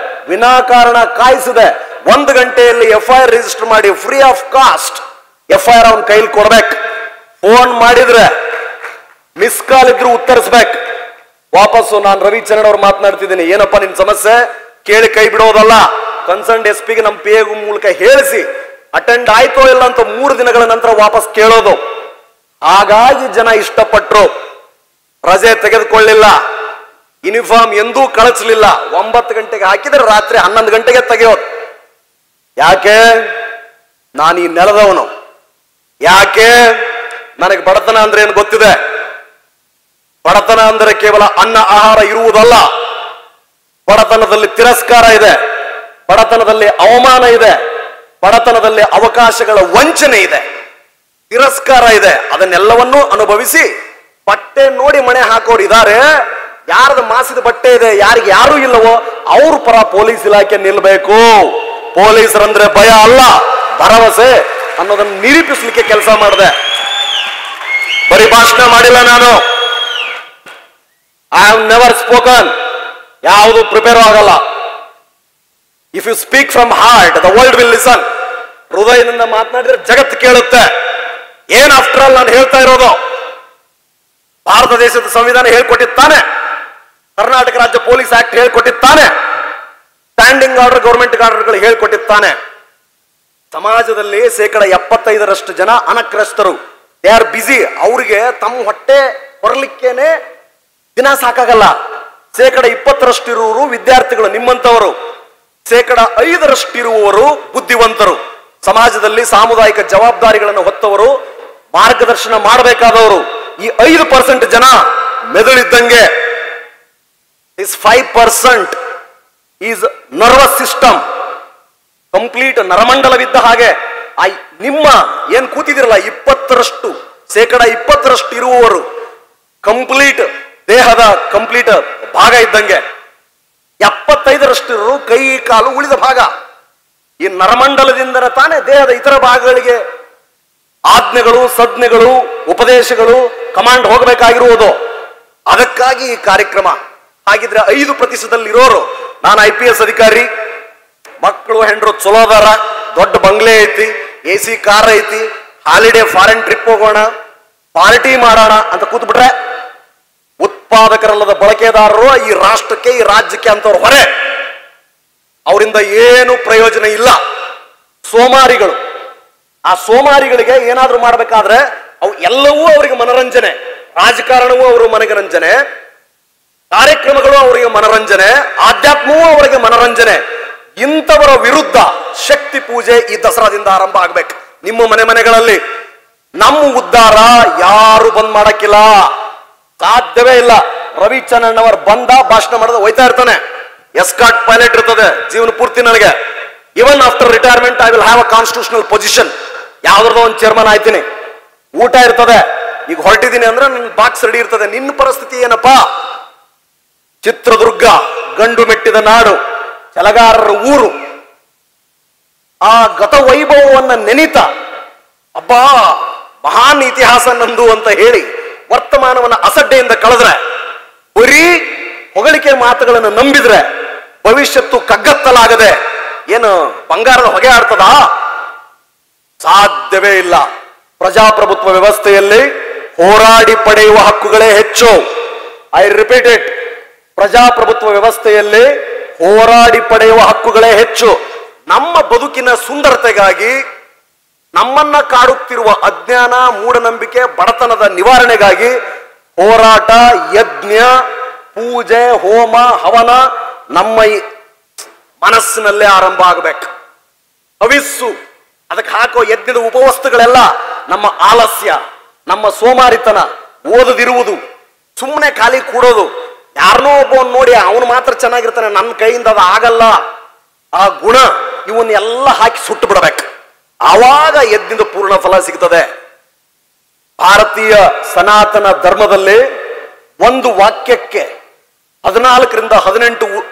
ವಿನಾಕಾರಣ ಕಾಯಿಸದೆ 1 ಗಂಟೆಯಲ್ಲಿ FIR ರಿಜಿಸ್ಟರ್ ಮಾಡಿ ಫ್ರೀ ಆಫ್ ಕಾಸ್ಟ್ FIR ಅವನ ಕೈಲಿ ಕೊಡ್ಬೇಕು. ಫೋನ್ ಮಾಡಿದ್ರೆ ಮಿಸ್ ಕಾಲ್ ಇದ್ರು ಉತ್ತರಿಸ್ಬೇಕು. ವಾಪಸ್ಸು ನಾನು ರವಿಚಂದ್ರನ್ ಅವ್ರು ಮಾತನಾಡ್ತಿದ್ದೀನಿ, ಏನಪ್ಪ ನಿನ್ ಸಮಸ್ಯೆ ಕೇಳಿ ಕೈ ಬಿಡೋದಲ್ಲ, ಕನ್ಸರ್ನ್ SP ಗೆ ನಮ್ಮ PA ಮೂಲಕ ಹೇಳಿಸಿ ಅಟೆಂಡ್ ಆಯ್ತೋ ಇಲ್ಲ ಅಂತ 3 ದಿನಗಳ ನಂತರ ವಾಪಸ್ ಕೇಳೋದು. ಹಾಗಾಗಿ ಜನ ಇಷ್ಟಪಟ್ರು, ರಜೆ ತೆಗೆದುಕೊಳ್ಳಿಲ್ಲ, ಯೂನಿಫಾರ್ಮ್ ಎಂದೂ ಕಳಿಸ್ಲಿಲ್ಲ. 9 ಗಂಟೆಗೆ ಹಾಕಿದ್ರೆ ರಾತ್ರಿ 11 ಗಂಟೆಗೆ ತೆಗೆಯೋದು. ಯಾಕೆ? ನಾನು ಈ ನೆಲದವನು. ಯಾಕೆ? ನನಗೆ ಬಡತನ ಅಂದ್ರೆ ಏನು ಗೊತ್ತಿದೆ. ಬಡತನ ಅಂದರೆ ಕೇವಲ ಅನ್ನ ಆಹಾರ ಇರುವುದಲ್ಲ, ಬಡತನದಲ್ಲಿ ತಿರಸ್ಕಾರ ಇದೆ, ಬಡತನದಲ್ಲಿ ಅವಮಾನ ಇದೆ, ಬಡತನದಲ್ಲಿ ಅವಕಾಶಗಳ ವಂಚನೆ ಇದೆ, ತಿರಸ್ಕಾರ ಇದೆ. ಅದನ್ನೆಲ್ಲವನ್ನೂ ಅನುಭವಿಸಿ ಬಟ್ಟೆ ನೋಡಿ ಮಣೆ ಹಾಕೋರು ಇದ್ದಾರೆ, ಯಾರದ ಮಾಸಿದ ಬಟ್ಟೆ ಇದೆ, ಯಾರಿಗೆ ಯಾರೂ ಇಲ್ಲವೋ ಅವ್ರ ಪರ ಪೊಲೀಸ್ ಇಲಾಖೆ ನಿಲ್ಬೇಕು. ಪೊಲೀಸರಂದ್ರೆ ಭಯ ಅಲ್ಲ, ಭರವಸೆ ಅನ್ನೋದನ್ನು ನಿರೂಪಿಸ್ಲಿಕ್ಕೆ ಕೆಲಸ ಮಾಡಿದೆ. ಬರೀ ಭಾಷಣ ಮಾಡಿಲ್ಲ ನಾನು. I have never spoken. ಯಾವುದು ಪ್ರಿಪೇರ್ ಆಗಲ್ಲ. If you speak from heart the world will listen. ಹೃದಯದಿಂದ ಮಾತನಾಡಿದ್ರೆ ಜಗತ್ತು ಕೇಳುತ್ತೆ. ಏನ್ ಆಫ್ಟರ್ ಆಲ್ ನಾನು ಹೇಳ್ತಾ ಇರೋದು, ಭಾರತ ದೇಶದ ಸಂವಿಧಾನ ಹೇಳ್ಕೊಟ್ಟಿದ್ದಾನೆ, ಕರ್ನಾಟಕ ರಾಜ್ಯ ಪೊಲೀಸ್ ಆಕ್ಟ್ ಹೇಳ್ಕೊಟ್ಟಿದ್ದಾನೆ, ಸ್ಟ್ಯಾಂಡಿಂಗ್ ಆರ್ಡರ್ ಗೌರ್ಮೆಂಟ್ ಆರ್ಡರ್ಗಳು ಹೇಳ್ಕೊಟ್ಟಿದ್ದಾನೆ. ಸಮಾಜದಲ್ಲಿ 75% ಜನ ಅನಕ್ಷರಸ್ಥರು. They are busy. ಅವ್ರಿಗೆ ತಮ್ಮ ಹೊಟ್ಟೆ ಹೊರಲಿಕ್ಕೇನೆ ದಿನ ಸಾಕಾಗಲ್ಲ. 20% ಇರುವವರು ವಿದ್ಯಾರ್ಥಿಗಳು, ನಿಮ್ಮಂತವರು. 5% ಇರುವವರು ಬುದ್ಧಿವಂತರು, ಸಮಾಜದಲ್ಲಿ ಸಾಮುದಾಯಿಕ ಜವಾಬ್ದಾರಿಗಳನ್ನು ಹೊತ್ತವರು, ಮಾರ್ಗದರ್ಶನ ಮಾಡಬೇಕಾದವರು. ಈ 5% ಜನ ಮೆದುಳಿದ್ದಂಗೆ. This 5% is nervous system, complete ನರಮಂಡಲವಿದ್ದ ಹಾಗೆ. ನಿಮ್ಮ ಏನ್ ಕೂತಿದಿರಲ್ಲ 20% ಇರುವವರು ಕಂಪ್ಲೀಟ್ ದೇಹದ ಕಂಪ್ಲೀಟ್ ಭಾಗ ಇದ್ದಂಗೆ. 75% ಕೈ ಕಾಲು ಉಳಿದ ಭಾಗ. ಈ ನರಮಂಡಲದಿಂದ ತಾನೇ ದೇಹದ ಇತರ ಭಾಗಗಳಿಗೆ ಆಜ್ಞೆಗಳು, ಸಂಜ್ಞೆಗಳು, ಉಪದೇಶಗಳು, ಕಮಾಂಡ್ ಹೋಗಬೇಕಾಗಿರುವುದು. ಅದಕ್ಕಾಗಿ ಈ ಕಾರ್ಯಕ್ರಮ. ಹಾಗಿದ್ರೆ 5% ಇರೋರು, ನಾನು IPS ಅಧಿಕಾರಿ, ಮಕ್ಕಳು ಹೆಂಡ್ರು ಚಲೋದಾರ, ದೊಡ್ಡ ಬಂಗ್ಲೆ ಐತಿ, AC ಕಾರ್ ಐತಿ, ಹಾಲಿಡೇ ಫಾರಿನ್ ಟ್ರಿಪ್ ಹೋಗೋಣ, ಪಾರ್ಟಿ ಮಾಡೋಣ ಅಂತ ಕೂತ್ಬಿಟ್ರೆ ಉತ್ಪಾದಕರಲ್ಲದ ಬಳಕೆದಾರರು ಈ ರಾಷ್ಟ್ರಕ್ಕೆ, ಈ ರಾಜ್ಯಕ್ಕೆ ಅಂತವ್ರು ಹೊರೆ. ಅವರಿಂದ ಏನು ಪ್ರಯೋಜನ ಇಲ್ಲ. ಸೋಮಾರಿಗಳು. ಆ ಸೋಮಾರಿಗಳಿಗೆ ಏನಾದ್ರೂ ಮಾಡ್ಬೇಕಾದ್ರೆ ಅವು ಎಲ್ಲವೂ ಅವರಿಗೆ ಮನರಂಜನೆ. ರಾಜಕಾರಣವೂ ಅವರು ಮನರಂಜನೆ, ಕಾರ್ಯಕ್ರಮಗಳು ಅವರಿಗೆ ಮನರಂಜನೆ, ಆಧ್ಯಾತ್ಮವೂ ಅವರಿಗೆ ಮನರಂಜನೆ. ಇಂಥವರ ವಿರುದ್ಧ ಶಕ್ತಿ ಪೂಜೆ ಈ ದಸರಾದಿಂದ ಆರಂಭ ಆಗ್ಬೇಕು. ನಿಮ್ಮ ಮನೆಗಳಲ್ಲಿ ನಮ್ಮ ಉದ್ಧಾರ ಯಾರು ಬಂದ್ ಮಾಡಕ್ಕಿಲ್ಲ, ಸಾಧ್ಯವೇ ಇಲ್ಲ. ರವಿಚಂದ್ರನ್ ಅವರು ಬಂದ ಭಾಷಣ ಮಾಡೋದು ಹೋಯ್ತಾ ಇರ್ತಾನೆ. ಎಸ್ಕಾಟ್ ಪೈಲಟ್ ಇರ್ತದೆ ಜೀವನ ಪೂರ್ತಿ. ನನಗೆ even after retirement I will have a constitutional position. ಯಾವ್ದಾರ್ದೋ ಒಂದು ಚೇರ್ಮನ್ ಆಯ್ತೀನಿ, ಊಟ ಇರ್ತದೆ. ಈಗ ಹೊರಟಿದ್ದೀನಿ ಅಂದ್ರೆ ನನ್ನ ಬಾಕ್ಸ್ ರೆಡಿ ಇರ್ತದೆ. ನಿನ್ನ ಪರಿಸ್ಥಿತಿ ಏನಪ್ಪಾ? ಚಿತ್ರದುರ್ಗ ಗಂಡು ಮೆಟ್ಟಿದ ನಾಡು, ಕೆಲಗಾರರ ಊರು. ಆ ಗತ ವೈಭವವನ್ನ ನೆನೀತ ಅಬ್ಬಾ ಮಹಾನ್ ಇತಿಹಾಸ ನಂದು ಅಂತ ಹೇಳಿ ವರ್ತಮಾನವನ್ನ ಅಸಡ್ಡೆಯಿಂದ ಕಳೆದ್ರೆ, ಬರೀ ಹೊಗಳಿಕೆ ಮಾತುಗಳನ್ನು ನಂಬಿದ್ರೆ ಭವಿಷ್ಯತ್ತು ಕಗ್ಗತ್ತಲಾಗದೆ ಏನು ಬಂಗಾರದ ಹೊಗೆ ಆಡ್ತದ? ಸಾಧ್ಯವೇ ಇಲ್ಲ. ಪ್ರಜಾಪ್ರಭುತ್ವ ವ್ಯವಸ್ಥೆಯಲ್ಲಿ ಹೋರಾಡಿ ಪಡೆಯುವ ಹಕ್ಕುಗಳೇ ಹೆಚ್ಚು. I repeat it. ಪ್ರಜಾಪ್ರಭುತ್ವ ವ್ಯವಸ್ಥೆಯಲ್ಲಿ ಹೋರಾಡಿ ಪಡೆಯುವ ಹಕ್ಕುಗಳೇ ಹೆಚ್ಚು. ನಮ್ಮ ಬದುಕಿನ ಸುಂದರತೆಗಾಗಿ, ನಮ್ಮನ್ನ ಕಾಡುತ್ತಿರುವ ಅಜ್ಞಾನ, ಮೂಢನಂಬಿಕೆ, ಬಡತನದ ನಿವಾರಣೆಗಾಗಿ ಹೋರಾಟ, ಯಜ್ಞ, ಪೂಜೆ, ಹೋಮ, ಹವನ ನಮ್ಮ ಮನಸ್ಸಿನಲ್ಲೇ ಆರಂಭ ಆಗಬೇಕು. ಹವಿಸ್ಸು, ಅದಕ್ಕೆ ಹಾಕೋ ಯಜ್ಞದ ಉಪವಸ್ತುಗಳೆಲ್ಲ ನಮ್ಮ ಆಲಸ್ಯ, ನಮ್ಮ ಸೋಮಾರಿತನ, ಓದದಿರುವುದು, ಸುಮ್ಮನೆ ಖಾಲಿ ಕೂಡೋದು. ಯಾರನ್ನೋ ಒಬ್ಬವನ್ನ ನೋಡಿ ಅವನು ಮಾತ್ರ ಚೆನ್ನಾಗಿರ್ತಾನೆ, ನನ್ನ ಕೈಯಿಂದ ಅದು ಆಗಲ್ಲ, ಆ ಗುಣ ಇವನ್ನೆಲ್ಲ ಹಾಕಿ ಸುಟ್ಟು ಬಿಡಬೇಕು. ಆವಾಗ ಯಜ್ಞದ ಪೂರ್ಣ ಫಲ ಸಿಗ್ತದೆ. ಭಾರತೀಯ ಸನಾತನ ಧರ್ಮದಲ್ಲಿ ಒಂದು ವಾಕ್ಯಕ್ಕೆ 14ರಿಂದ 18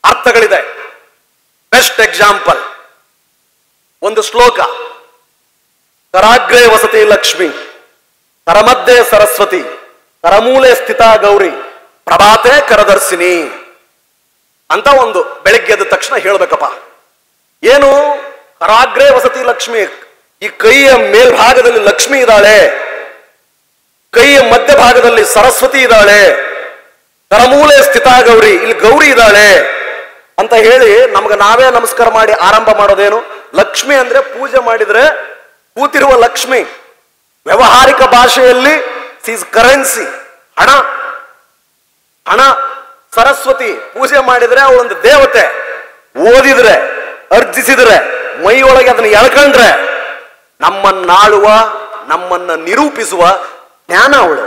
ಅರ್ಥಗಳಿದೆ. ಬೆಸ್ಟ್ ಎಕ್ಸಾಂಪಲ್ ಒಂದು ಶ್ಲೋಕ, ಕರಾಗ್ರೇ ವಸತಿ ಲಕ್ಷ್ಮಿ, ಕರಮಧ್ಯೆ ಸರಸ್ವತಿ, ಕರಮೂಲೆ ಸ್ಥಿತ ಗೌರಿ, ಪ್ರಭಾತೆ ಕರದರ್ಶಿನಿ ಅಂತ ಒಂದು ಬೆಳಗ್ಗೆ ಎದ್ದ ತಕ್ಷಣ ಹೇಳ್ಬೇಕಪ್ಪ. ಏನು? ಕರಾಗ್ರೇ ವಸತಿ ಲಕ್ಷ್ಮಿ, ಈ ಕೈಯ ಮೇಲ್ಭಾಗದಲ್ಲಿ ಲಕ್ಷ್ಮಿ ಇದ್ದಾಳೆ, ಕೈಯ ಮಧ್ಯಭಾಗದಲ್ಲಿ ಸರಸ್ವತಿ ಇದ್ದಾಳೆ, ಕರಮೂಲೆ ಸ್ಥಿತ ಗೌರಿ, ಇಲ್ಲಿ ಗೌರಿ ಇದ್ದಾಳೆ ಅಂತ ಹೇಳಿ ನಮ್ಗೆ ನಾವೇ ನಮಸ್ಕಾರ ಮಾಡಿ ಆರಂಭ ಮಾಡೋದೇನು? ಲಕ್ಷ್ಮಿ ಅಂದ್ರೆ ಪೂಜೆ ಮಾಡಿದ್ರೆ ಕೂತಿರುವ ಲಕ್ಷ್ಮಿ. ವ್ಯವಹಾರಿಕ ಭಾಷೆಯಲ್ಲಿ ಸೀಸ್ ಕರೆನ್ಸಿ, ಹಣ. ಹಣ. ಸರಸ್ವತಿ ಪೂಜೆ ಮಾಡಿದ್ರೆ ಅವಳೊಂದು ದೇವತೆ. ಓದಿದ್ರೆ, ಅರ್ಜಿಸಿದ್ರೆ, ಮೈಯೊಳಗೆ ಅದನ್ನ ಎಳ್ಕೊಂಡ್ರೆ ನಮ್ಮನ್ನಾಳುವ, ನಮ್ಮನ್ನ ನಿರೂಪಿಸುವ ಜ್ಞಾನ ಅವಳು.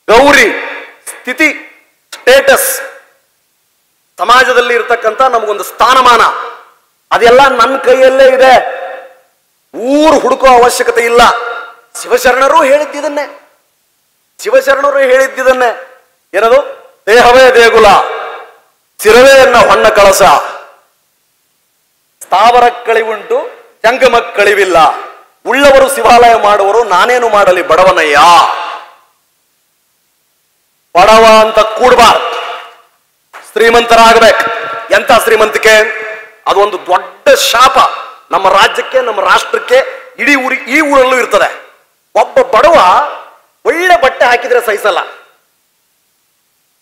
ಗೌರಿ ಸ್ಥಿತಿ, ಸ್ಟೇಟಸ್, ಸಮಾಜದಲ್ಲಿ ಇರ್ತಕ್ಕಂಥ ನಮಗೊಂದು ಸ್ಥಾನಮಾನ, ಅದೆಲ್ಲ ನನ್ನ ಕೈಯಲ್ಲೇ ಇದೆ. ಊರು ಹುಡುಕೋ ಅವಶ್ಯಕತೆ ಇಲ್ಲ. ಶಿವಶರಣರು ಹೇಳಿದ್ದಿದನ್ನೇ. ಶಿವಶರಣರು ಹೇಳಿದ್ದಿದನ್ನೇ. ಏನದು? ದೇಹವೇ ದೇಗುಲ, ಸಿರವೆಯನ್ನ ಹೊನ್ನ ಕಳಸ, ಸ್ಥಾವರ ಕಳಿವುಂಟು ಜಂಗಮ ಕಳಿವಿಲ್ಲ, ಉಳ್ಳವರು ಶಿವಾಲಯ ಮಾಡುವರು ನಾನೇನು ಮಾಡಲಿ ಬಡವನಯ್ಯ. ಬಡವ ಅಂತ ಕೂಡಬಾರ್ದು, ಶ್ರೀಮಂತರಾಗಬೇಕು. ಎಂತ ಶ್ರೀಮಂತಿಕೆ? ಅದೊಂದು ದೊಡ್ಡ ಶಾಪ ನಮ್ಮ ರಾಜ್ಯಕ್ಕೆ, ನಮ್ಮ ರಾಷ್ಟ್ರಕ್ಕೆ, ಇಡೀ ಈ ಊರಲ್ಲೂ ಇರ್ತದೆ. ಒಬ್ಬ ಬಡವ ಒಳ್ಳೆ ಬಟ್ಟೆ ಹಾಕಿದ್ರೆ ಸಹಿಸಲ್ಲ,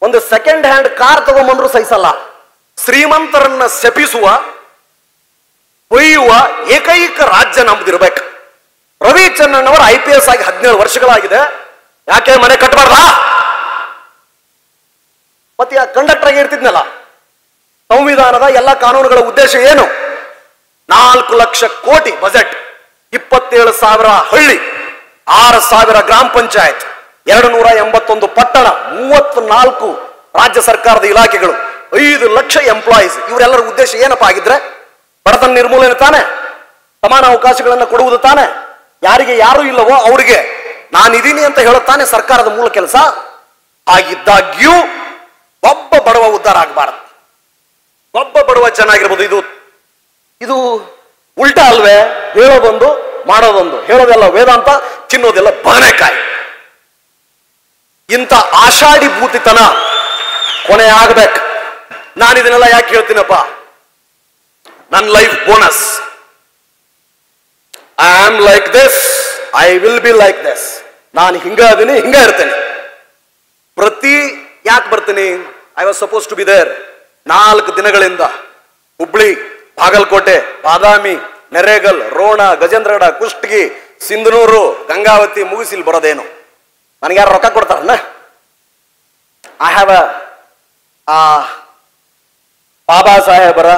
ಒಂದು ಸೆಕೆಂಡ್ ಹ್ಯಾಂಡ್ ಕಾರ್ ತಗೊಂಡ್ಬಂದ್ರು ಸಹಿಸಲ್ಲ. ಶ್ರೀಮಂತರನ್ನ ಶಪಿಸುವ, ಒಯ್ಯುವ ಏಕೈಕ ರಾಜ್ಯ ನಮ್ದಿರ್ಬೇಕು. ರವಿಚಂದ್ರನ್ IPS ಆಗಿ 17 ವರ್ಷಗಳಾಗಿದೆ. ಯಾಕೆ ಮನೆ ಕಟ್ಟಬಾರ್ದಾ? ಮತ್ತೆ ಕಂಡಕ್ಟರ್ ಆಗಿ ಇರ್ತಿದ್ನಲ್ಲ. ಸಂವಿಧಾನದ ಎಲ್ಲ ಕಾನೂನುಗಳ ಉದ್ದೇಶ ಏನು? 4 ಲಕ್ಷ ಕೋಟಿ ಬಜೆಟ್, 27,000 ಹಳ್ಳಿ, 6,000 ಗ್ರಾಮ ಪಂಚಾಯತ್, 281 ಪಟ್ಟಣ, 34 ರಾಜ್ಯ ಸರ್ಕಾರದ ಇಲಾಖೆಗಳು, 5 ಲಕ್ಷ ಎಂಪ್ಲಾಯೀಸ್. ಇವರೆಲ್ಲರ ಉದ್ದೇಶ ಏನಪ್ಪ ಆಗಿದ್ರೆ? ಬಡತನ ನಿರ್ಮೂಲನೆ ತಾನೆ, ಸಮಾನ ಅವಕಾಶಗಳನ್ನು ಕೊಡುವುದು ತಾನೆ, ಯಾರಿಗೆ ಯಾರು ಇಲ್ಲವೋ ಅವರಿಗೆ ನಾನಿದ್ದೀನಿ ಅಂತ ಹೇಳುತ್ತಾನೆ ಸರ್ಕಾರದ ಮೂಲ ಕೆಲಸ. ಆಗಿದ್ದಾಗ್ಯೂ ಒಬ್ಬ ಬಡವ ಉದ್ಧಾರ ಆಗಬಾರದು, ಒಬ್ಬ ಬಡವ ಚೆನ್ನಾಗಿರ್ಬೋದು. ಇದು ಉಲ್ಟಾ ಅಲ್ವೇ? ಹೇಳೋದೊಂದು ಮಾಡೋದೊಂದು, ಹೇಳೋದೆಲ್ಲ ವೇದಾಂತ, ತಿನ್ನೋದೆಲ್ಲ ಬದನೆಕಾಯಿ. ಇಂಥ ಆಷಾಢಿಭೂತಿತನ ಕೊನೆ ಆಗ್ಬೇಕು. ನಾನಿದನ್ನೆಲ್ಲ ಯಾಕೆ ಹೇಳ್ತೀನಪ್ಪ? ನನ್ನ life bonus. I am like this, I will be like this. ನಾನು ಹಿಂಗ ಅದೀನಿ, ಹಿಂಗ ಇರ್ತೇನೆ. ಯಾಕೆ ಬರ್ತೀನಿ? I was suppose to be there. 4 ದಿನಗಳಿಂದ ಹುಬ್ಳಿ, ಬಾಗಲಕೋಟೆ, ಬಾದಾಮಿ, ನೆರೇಗಲ್, ರೋಣ, ಗಜೇಂದ್ರಗಡ, ಕುಷ್ಟಗಿ, ಸಿಂಧನೂರು, ಗಂಗಾವತಿ ಮುಗಿಸಿಲ್ ಬರೋದೇನು? ನನಗೆ ಯಾರು ರೊಕ್ಕ ಕೊಡ್ತಾರನ್ನ? ಐ ಹ್ಯಾವ್ ಬಾಬಾ ಸಾಹೇಬರ,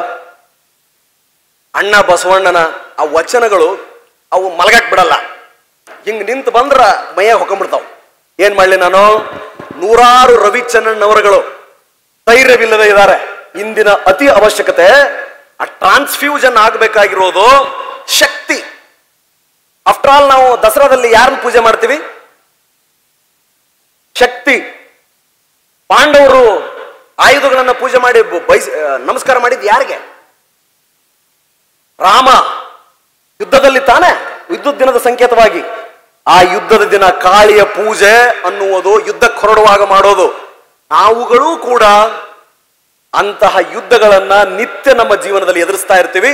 ಅಣ್ಣ ಬಸವಣ್ಣನ ಆ ವಚನಗಳು ಅವು ಮಲಗಕ್ ಬಿಡಲ್ಲ. ಹಿಂಗ್ ನಿಂತು ಬಂದ್ರ ಮೈಯ ಹೊಕೊಂಡ್ಬಿಡ್ತಾವ. ಏನ್ ಮಾಡ್ಲಿ ನಾನು? 100 ರವಿಚಂದ್ರನ್ ಅವರುಗಳು ಧೈರ್ಯವಿಲ್ಲದೆ ಇದ್ದಾರೆ. ಇಂದಿನ ಅತಿ ಅವಶ್ಯಕತೆ ಆ ಟ್ರಾನ್ಸ್ಫ್ಯೂಷನ್ ಆಗಬೇಕಾಗಿರೋದು ಶಕ್ತಿ. ಆಫ್ಟರ್ ಆಲ್ ನಾವು ದಸರಾದಲ್ಲಿ ಯಾರನ್ನ ಪೂಜೆ ಮಾಡ್ತೀವಿ? ಶಕ್ತಿ. ಪಾಂಡವರು ಆಯುಧಗಳನ್ನ ಪೂಜೆ ಮಾಡಿ ನಮಸ್ಕಾರ ಮಾಡಿದ್ ಯಾರಿಗೆ? ರಾಮ ಯುದ್ಧದಲ್ಲಿ ತಾನೆ, ಯುದ್ಧದ ದಿನದ ಸಂಕೇತವಾಗಿ. ಆ ಯುದ್ಧದ ದಿನ ಕಾಳಿಯ ಪೂಜೆ ಅನ್ನುವುದು ಯುದ್ಧಕ್ಕೆ ಹೊರಡುವಾಗ ಮಾಡೋದು. ನಾವುಗಳೂ ಕೂಡ ಅಂತಹ ಯುದ್ಧಗಳನ್ನ ನಿತ್ಯ ನಮ್ಮ ಜೀವನದಲ್ಲಿ ಎದುರಿಸ್ತಾ ಇರ್ತೀವಿ.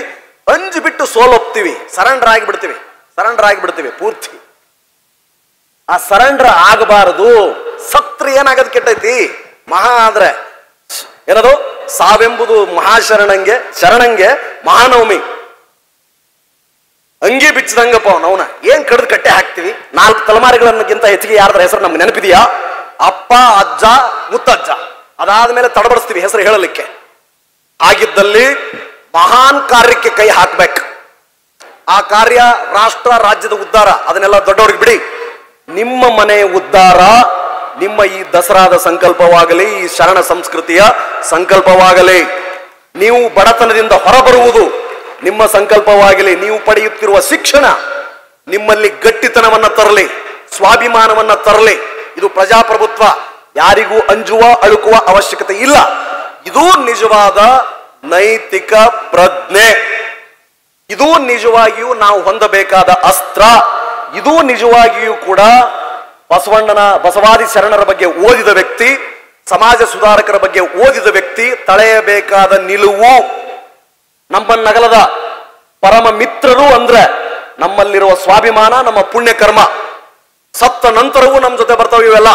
ಅಂಜು ಬಿಟ್ಟು ಸೋಲೊಪ್ತೀವಿ, ಸರೆಂಡರ್ ಆಗಿಬಿಡ್ತೀವಿ ಪೂರ್ತಿ. ಆ ಸರೆಂಡರ್ ಆಗಬಾರದು. ಸತ್ರ ಏನಾಗದ್ ಕೆಟ್ಟೈತಿ? ಮಹಾ ಆದ್ರೆ ಏನದು? ಸಾವೆಂಬುದು ಮಹಾಶರಣಂಗೆ, ಶರಣಂಗೆ ಮಹಾನವಮಿ. ಅಂಗಿ ಬಿಚ್ಚದಂಗಪ್ಪ ಅವನ ಏನ್ ಕಡ್ದು ಕಟ್ಟೆ ಹಾಕ್ತಿವಿ. 4 ತಲೆಮಾರಿಗಳನ್ನಕ್ಕಿಂತ ಹೆಚ್ಚಿಗೆ ಯಾರ್ದ್ರ ಹೆಸರು ನಮ್ಗೆ ನೆನಪಿದೆಯಾ? ಅಪ್ಪ, ಅಜ್ಜ, ಮುತ್ತಜ್ಜ. ಅದಾದ್ಮೇಲೆ ತಡಬಡಿಸ್ತೀವಿ ಹೆಸರು ಹೇಳಲಿಕ್ಕೆ. ಆಗಿದ್ದಲ್ಲಿ ಮಹಾನ್ ಕಾರ್ಯಕ್ಕೆ ಕೈ ಹಾಕ್ಬೇಕು. ಆ ಕಾರ್ಯ ರಾಷ್ಟ್ರ, ರಾಜ್ಯದ ಉದ್ಧಾರ, ಅದನ್ನೆಲ್ಲ ದೊಡ್ಡವ್ರಿಗೆ ಬಿಡಿ. ನಿಮ್ಮ ಮನೆ ಉದ್ಧಾರ ನಿಮ್ಮ ಈ ದಸರಾದ ಸಂಕಲ್ಪವಾಗಲಿ, ಈ ಶರಣ ಸಂಸ್ಕೃತಿಯ ಸಂಕಲ್ಪವಾಗಲಿ. ನೀವು ಬಡತನದಿಂದ ಹೊರಬರುವುದು ನಿಮ್ಮ ಸಂಕಲ್ಪವಾಗಲಿ. ನೀವು ಪಡೆಯುತ್ತಿರುವ ಶಿಕ್ಷಣ ನಿಮ್ಮಲ್ಲಿ ಗಟ್ಟಿತನವನ್ನ ತರಲಿ, ಸ್ವಾಭಿಮಾನವನ್ನ ತರಲಿ. ಇದು ಪ್ರಜಾಪ್ರಭುತ್ವ. ಯಾರಿಗೂ ಅಂಜುವ, ಅಳುಕುವ ಅವಶ್ಯಕತೆ ಇಲ್ಲ. ಇದು ನಿಜವಾದ ನೈತಿಕ ಪ್ರಜ್ಞೆ. ಇದು ನಿಜವಾಗಿಯೂ ನಾವು ಹೊಂದಬೇಕಾದ ಅಸ್ತ್ರ. ಇದು ನಿಜವಾಗಿಯೂ ಕೂಡ ಬಸವಾದಿ ಶರಣರ ಬಗ್ಗೆ ಓದಿದ ವ್ಯಕ್ತಿ, ಸಮಾಜ ಸುಧಾರಕರ ಬಗ್ಗೆ ಓದಿದ ವ್ಯಕ್ತಿ ತಳೆಯಬೇಕಾದ ನಿಲುವು. ನಮ್ಮನ್ನಗಲದ ಪರಮ ಮಿತ್ರರು ಅಂದ್ರೆ ನಮ್ಮಲ್ಲಿರುವ ಸ್ವಾಭಿಮಾನ, ನಮ್ಮ ಪುಣ್ಯ ಕರ್ಮ. ಸತ್ತ ನಂತರವೂ ನಮ್ಮ ಜೊತೆ ಬರ್ತಾವೆ ಇವೆಲ್ಲ.